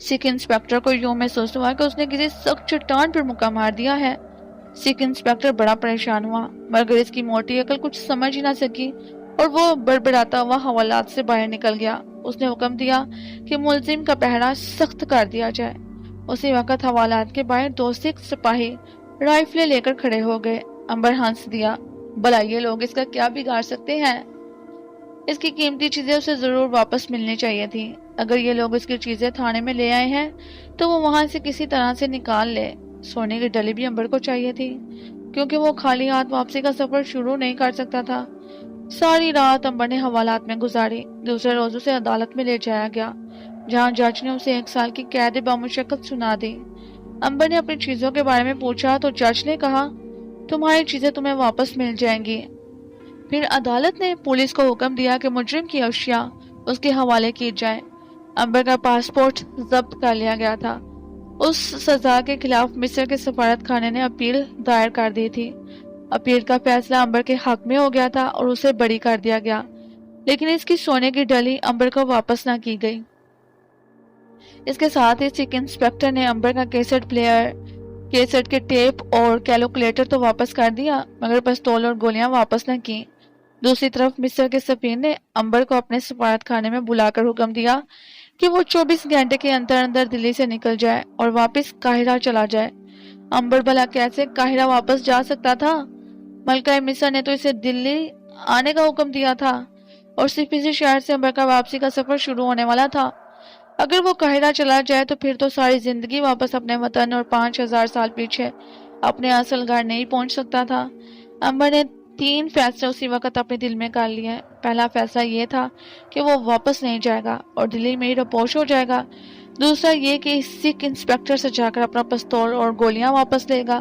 سکھ انسپیکٹر کو یوں محسوس ہوا کہ اس نے کسی سخت چٹان پر مکہ مار دیا ہے۔ سکھ انسپیکٹر بڑا پریشان ہوا مگر اس کی موٹی عقل کچھ سمجھ ہی نہ سکی اور وہ بڑبڑاتا ہوا حوالات سے باہر نکل گیا۔ اس نے حکم دیا کہ ملزم کا پہرا سخت کر دیا جائے۔ اسی وقت حوالات کے باہر 2 سکھ سپاہی رائفلیں لے کر کھڑے ہو گئے۔ امبر ہنس دیا، بھلا یہ لوگ اس کا کیا بگاڑ سکتے ہیں؟ اس کی قیمتی چیزیں اسے ضرور واپس ملنی چاہیے تھی۔ اگر یہ لوگ اس کی چیزیں تھانے میں لے آئے ہیں تو وہ وہاں سے کسی طرح سے نکال لے۔ سونے کی ڈلی بھی امبر کو چاہیے تھی کیونکہ وہ خالی ہاتھ واپسی کا سفر شروع نہیں کر سکتا تھا۔ ساری رات امبر نے حوالات میں گزاری۔ دوسرے روز اسے عدالت میں لے جایا گیا جہاں جج نے اسے 1 سال کی قید بامشقت سنا دی۔ امبر نے اپنی چیزوں کے بارے میں پوچھا تو جج نے کہا، تمہاری چیزیں تمہیں واپس مل جائیں گی۔ پھر عدالت نے پولیس کو حکم دیا کہ مجرم کی اشیاء اس کے حوالے کی جائے۔ امبر کا پاسپورٹ ضبط کر لیا گیا تھا۔ اس سزا کے خلاف مصر کے سفارت خانے نے اپیل دائر کر دی تھی۔ اپیل کا فیصلہ امبر کے حق میں ہو گیا تھا اور اسے بری کر دیا گیا، لیکن اس کی سونے کی ڈلی امبر کو واپس نہ کی گئی۔ اس کے ساتھ ہی سکھ انسپیکٹر نے امبر کا کیسٹ پلیئر، کیسٹ کے ٹیپ اور کیلکولیٹر تو واپس کر دیا مگر پستول اور گولیاں واپس نہ کی۔ دوسری طرف مصر کے سفیر نے امبر کو اپنے سفارت خانے میں بلا کر حکم دیا کہ وہ 24 گھنٹے کے اندر دلی سے نکل جائے اور واپس قاہرہ چلا جائے۔ امبر بھلا کیسے قاہرہ واپس جا سکتا تھا؟ ملکہ مصر نے تو اسے دلی آنے کا حکم دیا تھا اور صرف اسی شہر سے امبر کا واپسی کا سفر شروع ہونے والا تھا۔ اگر وہ قاہرہ چلا جائے تو پھر تو ساری زندگی واپس اپنے وطن اور 5000 سال پیچھے اپنے اصل گھر نہیں پہنچ سکتا تھا۔ امبر نے 3 فیصلے اسی وقت اپنے دل میں کر لیے۔ پہلا فیصلہ یہ تھا کہ وہ واپس نہیں جائے گا اور دلی میں ہی رپوش ہو جائے گا۔ دوسرا یہ کہ سکھ انسپیکٹر سے جا کر اپنا پستول اور گولیاں واپس لے گا۔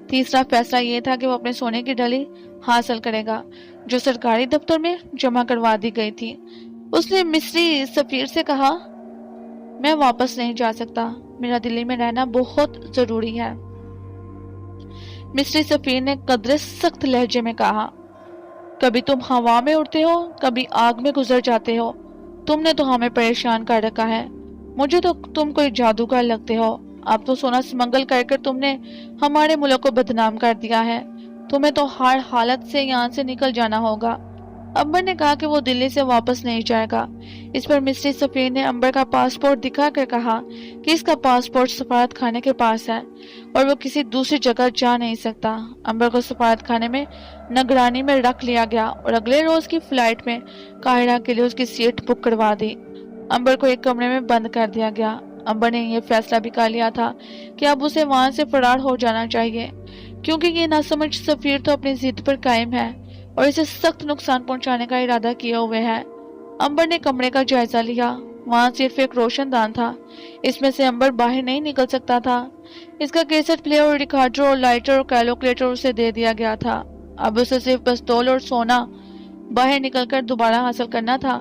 تیسرا فیصلہ یہ تھا کہ وہ اپنے سونے کی ڈلی حاصل کرے گا جو سرکاری دفتر میں جمع کروا دی گئی تھی۔ اس نے مصری سفیر سے کہا، میں واپس نہیں جا سکتا، میرا دلی میں رہنا بہت ضروری ہے۔ مصری سفیر نے قدرے سخت لہجے میں کہا، کبھی تم ہوا میں اڑتے ہو، کبھی آگ میں گزر جاتے ہو، تم نے تو ہمیں پریشان کر رکھا ہے، مجھے تو تم کوئی جادوگر لگتے ہو۔ اب تو سونا سمگل کر کر تم نے ہمارے ملک کو بدنام کر دیا ہے، تمہیں تو ہر حالت سے یہاں سے نکل جانا ہوگا۔ امبر نے کہا کہ وہ دلی سے واپس نہیں جائے گا۔ اس پر مصری سفیر نے امبر کا پاسپورٹ دکھا کر کہا کہ اس کا پاسپورٹ سفارت خانے کے پاس ہے اور وہ کسی دوسری جگہ جا نہیں سکتا۔ امبر کو سفارت خانے میں نگرانی میں رکھ لیا گیا اور اگلے روز کی فلائٹ میں قاہرہ کے لیے اس کی سیٹ بک کروا دی۔ امبر کو ایک کمرے میں بند کر دیا گیا۔ امبر نے یہ فیصلہ بھی کر لیا تھا کہ اب اسے وہاں سے فرار ہو جانا چاہیے، کیونکہ یہ ناسمجھ سفیر تو اپنی ضد پر قائم ہے اور اسے سخت نقصان پہنچانے کا ارادہ کیے ہوئے ہے۔ امبر نے کمرے کا جائزہ لیا۔ وہاں صرف ایک روشن دان تھا، اس میں سے امبر باہر نہیں نکل سکتا تھا۔ اس کا کیسٹ پلیئر اور ریکارڈر اور لائٹر اور کیلکولیٹر اسے دے دیا گیا تھا۔ اب اسے صرف پستول اور سونا باہر نکل کر دوبارہ حاصل کرنا تھا۔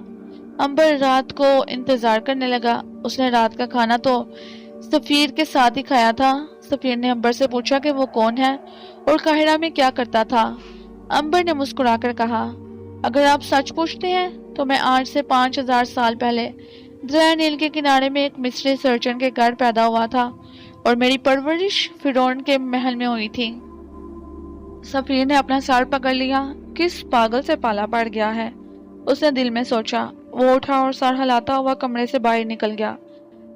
امبر رات کو انتظار کرنے لگا۔ اس نے رات کا کھانا تو سفیر کے ساتھ ہی کھایا تھا۔ سفیر نے امبر سے پوچھا کہ وہ کون ہے اور قاہرہ میں کیا کرتا تھا۔ امبر نے مسکرا کر کہا، اگر آپ سچ پوچھتے ہیں تو میں آج سے 5000 سال پہلے دریائے نیل کے کنارے میں ایک مصری سرجن کے گھر پیدا ہوا تھا اور میری پرورش فرعون کے محل میں ہوئی تھی۔ سفیر نے اپنا سر پکڑ لیا۔ کس پاگل سے پالا پڑ گیا ہے، اس نے دل میں سوچا۔ وہ اٹھا اور سر ہلاتا ہوا کمرے سے باہر نکل گیا۔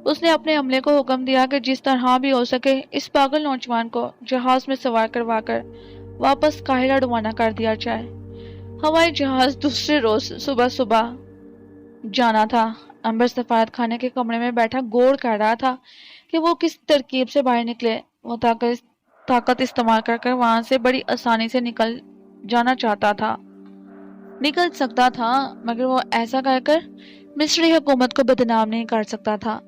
اس نے اپنے عملے کو حکم دیا کہ جس طرح بھی ہو سکے اس پاگل نوجوان کو جہاز میں سوار کروا کر واپس قاہرہ روانہ کر دیا جائے۔ ہوائی جہاز دوسرے روز صبح جانا تھا۔ امبر سفارت خانے کے کمرے میں بیٹھا غور کر رہا تھا کہ وہ کس ترکیب سے باہر نکلے۔ وہ طاقت استعمال کر کر وہاں سے بڑی آسانی سے نکل جانا چاہتا تھا، نکل سکتا تھا، مگر وہ ایسا کر کر مصری حکومت کو بدنام نہیں کر سکتا تھا۔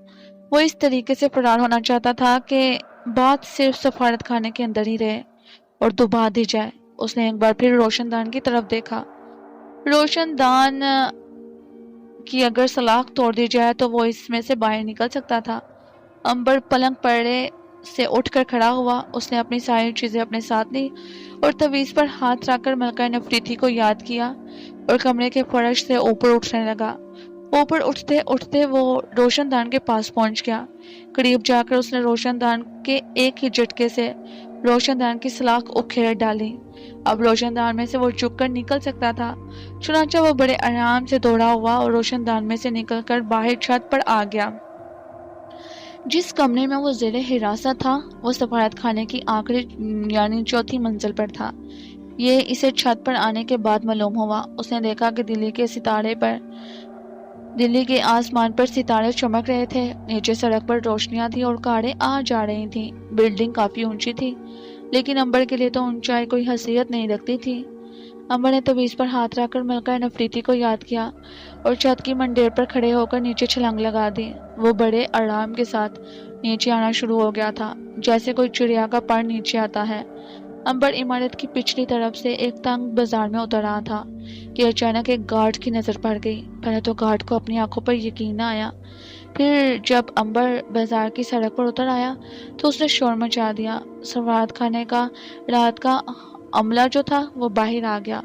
وہ اس طریقے سے فرار ہونا چاہتا تھا کہ بات صرف سفارت خانے کے اندر ہی رہے اور دبا دی جائے۔ اس نے ایک بار پھر روشن دان کی طرف دیکھا۔ روشن دان کی اگر سلاخ توڑ دی جائے تو وہ اس میں سے باہر نکل سکتا تھا۔ امبر پلنگ پڑے سے اٹھ کر کھڑا ہوا۔ اس نے اپنی ساری چیزیں اپنے ساتھ لی اور تویز پر ہاتھ رکھ کر ملکہ نفریتی کو یاد کیا اور کمرے کے فرش سے اوپر اٹھنے لگا۔ اوپر اٹھتے اٹھتے وہ روشن دان کے پاس پہنچ گیا۔ قریب جا کر اس نے روشن دان کے ایک ہی جھٹکے سے روشن دان کی سلاخ اکھیڑ ڈالی۔ اب روشن دان میں سے وہ جھک کر نکل سکتا تھا۔ چنانچہ وہ بڑے آرام سے دوڑا ہوا اور روشن دان میں سے نکل کر باہر چھت پر آ گیا۔ جس کمرے میں وہ زیر حراست تھا وہ سفارت خانے کی آخری یعنی چوتھی منزل پر تھا۔ یہ اسے چھت پر آنے کے بعد معلوم ہوا۔ اس نے دیکھا کہ دلی کے آسمان پر ستارے چمک رہے تھے۔ نیچے سڑک پر روشنیاں تھیں اور کاریں آ جا رہی تھیں۔ بلڈنگ کافی اونچی تھی، لیکن امبر کے لیے تو اونچائی کوئی حیثیت نہیں رکھتی تھی۔ امبر نے تویز پر ہاتھ رکھ کر ملکہ نفریتی کو یاد کیا اور چھت کی منڈیر پر کھڑے ہو کر نیچے چھلانگ لگا دی۔ وہ بڑے آرام کے ساتھ نیچے آنا شروع ہو گیا تھا، جیسے کوئی چڑیا کا پر نیچے آتا ہے۔ امبر عمارت کی پچھلی طرف سے ایک تنگ بازار میں اتر رہا تھا کہ اچانک ایک گارڈ کی نظر پڑ گئی۔ پہلے تو گارڈ کو اپنی آنکھوں پر یقین نہ آیا، پھر جب امبر بازار کی سڑک پر اتر آیا تو اس نے شور مچا دیا۔ سفارت خانے کا رات کا عملہ جو تھا وہ باہر آ گیا،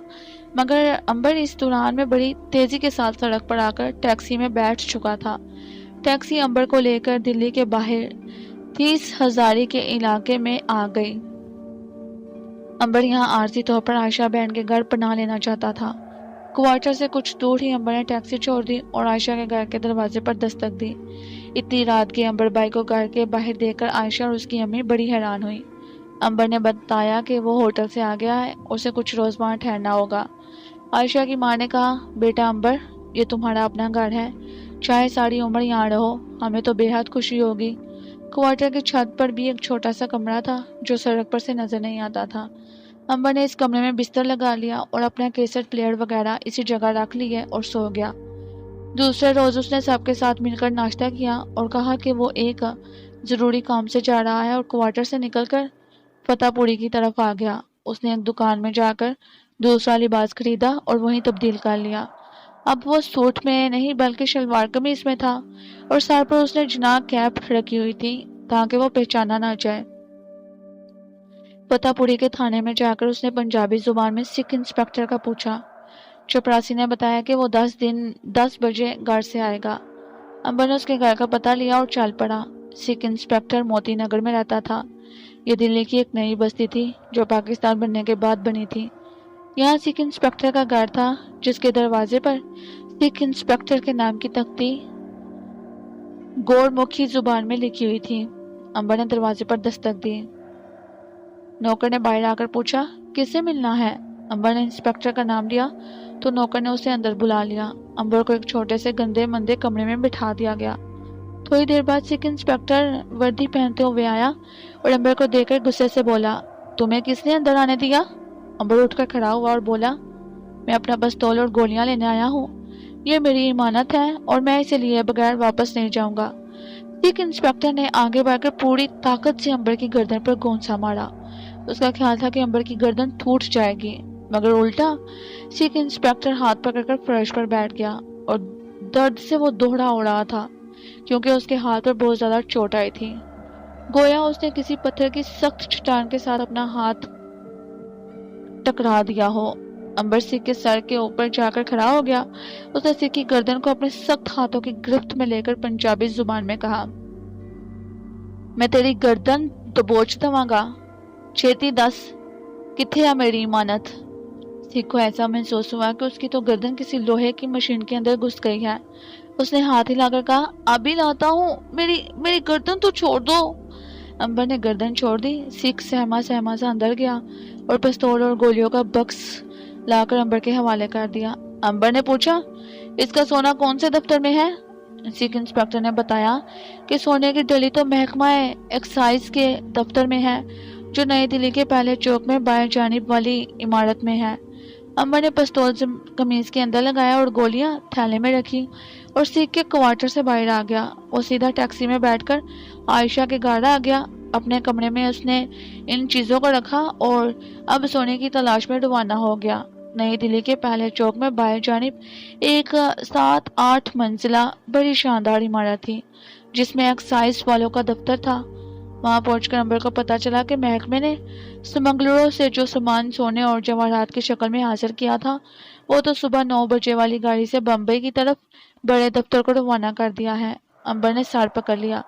مگر امبر اس دوران میں بڑی تیزی کے ساتھ سڑک پر آ کر ٹیکسی میں بیٹھ چکا تھا۔ ٹیکسی امبر کو لے کر دلی کے باہر 30 ہزاری کے علاقے میں آ گئی۔ امبر یہاں عارضی طور پر عائشہ بہن کے گھر پناہ لینا چاہتا تھا۔ کوارٹر سے کچھ دور ہی امبر نے ٹیکسی چھوڑ دی اور عائشہ کے گھر کے دروازے پر دستک دی۔ اتنی رات کے امبر بھائی کو گھر کے باہر دیکھ کر عائشہ اور اس کی امی بڑی حیران ہوئی۔ امبر نے بتایا کہ وہ ہوٹل سے آ گیا ہے، اسے کچھ روز وہاں ٹھہرنا ہوگا۔ عائشہ کی ماں نے کہا، بیٹا امبر، یہ تمہارا اپنا گھر ہے، چاہے ساری عمر یہاں رہو، ہمیں تو بے حد خوشی ہوگی۔ کوارٹر کی چھت پر بھی ایک چھوٹا سا کمرہ تھا جو سڑک پر سے نظر نہیں آتا تھا۔ امبر نے اس کمرے میں بستر لگا لیا اور اپنا کیسٹ پلیئر وغیرہ اسی جگہ رکھ لیے اور سو گیا۔ دوسرے روز اس نے سب کے ساتھ مل کر ناشتہ کیا اور کہا کہ وہ ایک ضروری کام سے جا رہا ہے اور کوارٹر سے نکل کر فتح پوری کی طرف آ گیا۔ اس نے ایک دکان میں جا کر دوسرا لباس خریدا اور وہیں تبدیل کر لیا۔ اب وہ سوٹ میں نہیں بلکہ شلوار قمیص میں تھا اور سر پر اس نے جناح کیپ رکھی ہوئی تھی تاکہ وہ پہچانا نہ جائے۔ فتح پوری کے تھانے میں جا کر اس نے پنجابی زبان میں سکھ انسپکٹر کا پوچھا۔ چپراسی نے بتایا کہ وہ 10 بجے گھر سے آئے گا۔ امبر نے اس کے گھر کا پتہ لیا اور چل پڑا۔ سکھ انسپیکٹر موتی نگر میں رہتا تھا۔ یہ دلی کی ایک نئی بستی تھی جو پاکستان بننے کے بعد بنی تھی۔ یہاں سکھ انسپیکٹر کا گھر تھا جس کے دروازے پر سکھ انسپیکٹر کے نام کی تختی گور مکھی زبان میں لکھی ہوئی تھی۔ امبر نے دروازے پر دستک دی۔ نوکر نے باہر آ کر پوچھا، کس سے ملنا ہے؟ امبر نے انسپیکٹر کا نام لیا تو نوکر نے اسے اندر بلا لیا۔ امبر کو ایک چھوٹے سے گندے مندے کمرے میں بٹھا دیا گیا۔ تھوڑی دیر بعد سکھ انسپیکٹر وردی پہنتے ہوئے آیا اور امبر کو دیکھ کر غصے سے بولا، تمہیں کس نے اندر آنے دیا؟ امبر اٹھ کر کھڑا ہوا اور بولا، میں اپنا پستول اور گولیاں لینے آیا ہوں۔ یہ میری امانت ہے اور میں اسے لیے بغیر واپس نہیں جاؤں گا۔ سکھ انسپیکٹر نے آگے بڑھ کر پوری طاقت سے امبر کی گردن پر گونسا مارا۔ اس کا خیال تھا کہ امبر کی گردن ٹوٹ جائے گی، مگر الٹا سکھ انسپیکٹر ہاتھ پکڑ کر فرش پر بیٹھ گیا اور درد سے وہ دوہڑا ہو رہا تھا کیونکہ اس کے ہاتھ پر بہت زیادہ چوٹ آئی تھی، گویا اس نے کسی پتھر کی سخت چٹان کے ساتھ اپنا ہاتھ ٹکرا دیا ہو۔ امبر سکھ کے سر کے اوپر جا کر کھڑا ہو گیا۔ اس نے سکھ کی گردن کو اپنے سخت ہاتھوں کی گرفت میں لے کر پنجابی زبان میں کہا، میں تیری گردن دبوچ دواں گا، چھیتی دس کتھے ہے میری امانت؟ سکھ کو ایسا محسوس ہوا کہ اس کی تو گردن کسی لوہے کی مشین کے اندر گھس گئی ہے۔ اس نے ہاتھ ہلا کر کہا، ابھی لاتا ہوں، میری گردن تو چھوڑ دو۔ امبر نے گردن چھوڑ دی۔ سکھ سہما سہما سا اندر گیا اور پستول اور گولیوں کا بکس لا کر امبر کے حوالے کر دیا۔ امبر نے پوچھا، اس کا سونا کون سے دفتر میں ہے؟ سکھ انسپیکٹر نے بتایا کہ سونے کی ڈلی تو محکمہ ایکسائز کے دفتر میں ہے جو نئی دلی کے پہلے چوک میں بائیں جانب والی عمارت میں ہے۔ امبر نے پستول قمیض کے اندر لگایا اور گولیاں تھیلے میں رکھی اور سکھ کے کوارٹر سے باہر آ گیا۔ وہ سیدھا ٹیکسی میں بیٹھ کر عائشہ کے گھر آ گیا۔ اپنے کمرے میں اس نے ان چیزوں کو رکھا اور اب سونے کی تلاش میں روانہ ہو گیا۔ نئی دلی کے پہلے چوک میں بائیں جانب ایک 7-8 منزلہ بڑی شاندار عمارت تھی جس میں ایکسائز والوں کا دفتر تھا۔ وہاں پہنچ کر امبر کو پتا چلا کہ محکمے نے سمگلروں سے جو سامان سونے اور جواہرات کی شکل میں حاصل کیا تھا وہ تو صبح 9 بجے والی گاڑی سے بمبئی کی طرف بڑے دفتر کو روانہ کر دیا ہے۔ امبر نے سر پکڑ لیا۔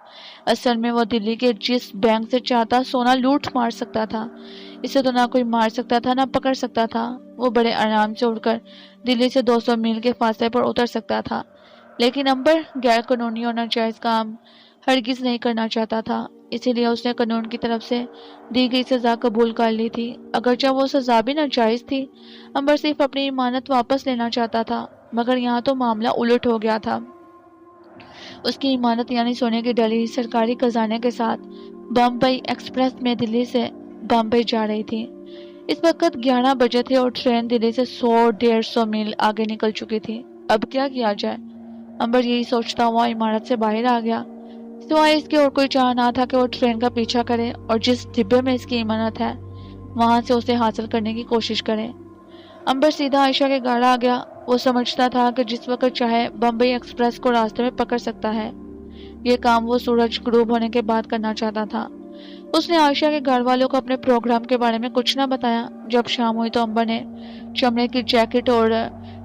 اصل میں وہ دلی کے جس بینک سے چاہتا سونا لوٹ مار سکتا تھا، اسے تو نہ کوئی مار سکتا تھا نہ پکڑ سکتا تھا۔ وہ بڑے آرام سے اڑ کر دلی سے 200 میل کے فاصلے پر اتر سکتا تھا، لیکن امبر غیر قانونی اور ناجائز کام ہرگز نہیں کرنا چاہتا تھا، اسی لیے اس نے قانون کی طرف سے دی گئی سزا قبول کر لی تھی، اگرچہ وہ سزا بھی ناجائز تھی۔ امبر صرف اپنی امانت واپس لینا چاہتا تھا، مگر یہاں تو معاملہ الٹ ہو گیا تھا۔ اس کی امانت یعنی سونے کی ڈلی سرکاری خزانے کے ساتھ بمبئی ایکسپریس میں دلی سے بمبئی جا رہی تھی۔ اس وقت 11 بجے تھے اور ٹرین دلی سے 100-150 میل آگے نکل چکی تھی۔ اب کیا کیا جائے؟ امبر یہی سوچتا ہوا عمارت سے باہر آ گیا۔ سوائے اس کے اور کوئی چارہ نہ تھا کہ وہ ٹرین کا پیچھا کرے اور جس ڈبے میں اس کی امانت ہے وہاں سے اسے حاصل کرنے کی کوشش کرے۔ امبر سیدھا عائشہ کے گھر آ گیا۔ وہ سمجھتا تھا کہ جس وقت چاہے بمبئی ایکسپریس کو راستے میں پکڑ سکتا ہے۔ یہ کام وہ سورج غروب ہونے کے بعد کرنا چاہتا تھا۔ اس نے عائشہ کے گھر والوں کو اپنے پروگرام کے بارے میں کچھ نہ بتایا۔ جب شام ہوئی تو امبر نے چمڑے کی جیکٹ اور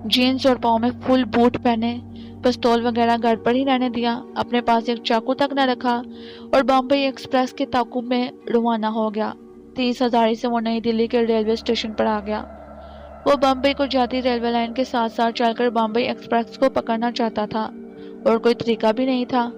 جینز اور پاؤں میں فل بوٹ پہنے، پستول وغیرہ گھر پر ہی رہنے دیا، اپنے پاس ایک چاقو تک نہ رکھا اور بمبئی ایکسپریس کے تعاقب میں روانہ ہو گیا۔ 30 ہزاری سے وہ نئی دلی کے ریلوے اسٹیشن پر آ گیا۔ وہ بمبئی کو جاتی ریلوے لائن کے ساتھ ساتھ چل کر بمبئی ایکسپریس کو پکڑنا چاہتا تھا اور کوئی طریقہ بھی نہیں تھا۔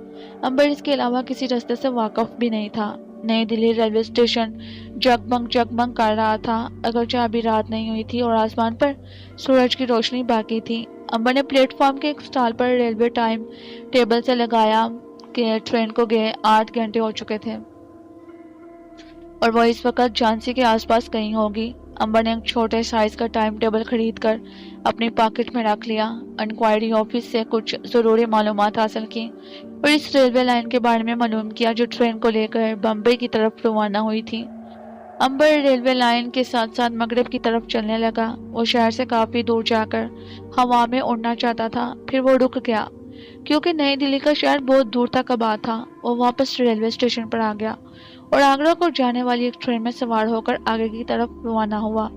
امبر اس کے علاوہ کسی راستے سے واقف بھی نہیں تھا۔ نئی دلی ریلوے اسٹیشن جگمگ کر رہا تھا، اگرچہ ابھی رات نہیں ہوئی تھی اور آسمان پر سورج کی روشنی باقی تھی۔ امبر نے پلیٹ فارم کے ایک سٹال پر ریلوے ٹائم ٹیبل سے لگایا کہ ٹرین کو گئے 8 گھنٹے ہو چکے تھے اور وہ اس وقت جھانسی کے آس پاس کہیں ہوگی۔ امبر نے ایک چھوٹے سائز کا ٹائم ٹیبل خرید کر اپنی پاکٹ میں رکھ لیا، انکوائری آفس سے کچھ ضروری معلومات حاصل کی اور اس ریلوے لائن کے بارے میں معلوم کیا جو ٹرین کو لے کر بمبئی کی طرف روانہ ہوئی تھی۔ امبر ریلوے لائن کے ساتھ ساتھ مغرب کی طرف چلنے لگا۔ وہ شہر سے کافی دور جا کر ہوا میں اڑنا چاہتا تھا، پھر وہ رک گیا کیونکہ نئی دلی کا شہر بہت دور تک آباد تھا۔ وہ واپس ریلوے اسٹیشن پر آ گیا اور آگرہ کو جانے والی ایک ٹرین میں سوار ہو کر آگے کی طرف روانہ ہوا۔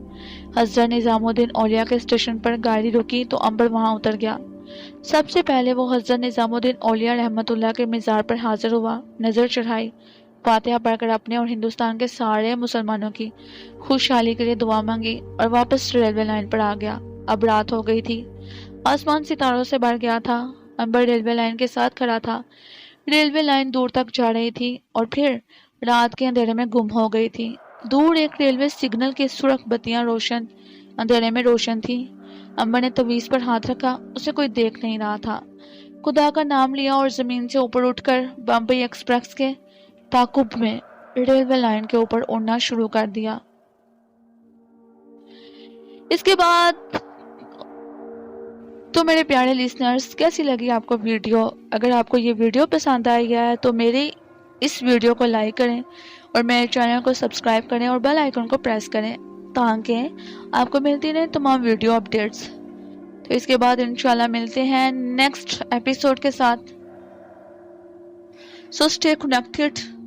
حضرت نظام الدین اولیاء کے اسٹیشن پر گاڑی رکی تو امبر وہاں اتر گیا۔ سب سے پہلے وہ حضرت نظام الدین اولیاء رحمۃ اللہ کے مزار پر حاضر ہوا، نظر چڑھائی، فاتحہ پڑھ کر اپنے اور ہندوستان کے سارے مسلمانوں کی خوشحالی کے لیے دعا مانگی اور واپس ریلوے لائن پر آ گیا۔ اب رات ہو گئی تھی، آسمان ستاروں سے بھر گیا تھا، امبر ریلوے لائن کے ساتھ کھڑا تھا۔ ریلوے لائن دور تک جا رہی تھی اور پھر رات کے اندھیرے میں گم ہو گئی تھی۔ دور ایک ریلوے سگنل کی سرخ بتیاں روشن اندھیرے میں روشن تھی۔ امبر نے تویز پر ہاتھ رکھا، اسے کوئی دیکھ نہیں رہا تھا۔ خدا کا نام لیا اور زمین سے اوپر اٹھ کر بمبئی ایکسپریس کے تعاقب میں ریلوے لائن کے اوپر اڑنا شروع کر دیا۔ اس کے بعد تو میرے پیارے لیسنرز، کیسی لگی آپ کو ویڈیو؟ اگر آپ کو یہ ویڈیو پسند آئی ہے تو میرے اس ویڈیو کو لائک کریں اور میرے چینل کو سبسکرائب کریں اور بیل آئیکن کو پریس کریں تاکہ آپ کو ملتی رہیں تمام ویڈیو اپڈیٹس۔ تو اس کے بعد انشاءاللہ ملتے ہیں نیکسٹ ایپیسوڈ کے ساتھ۔ So stay connected.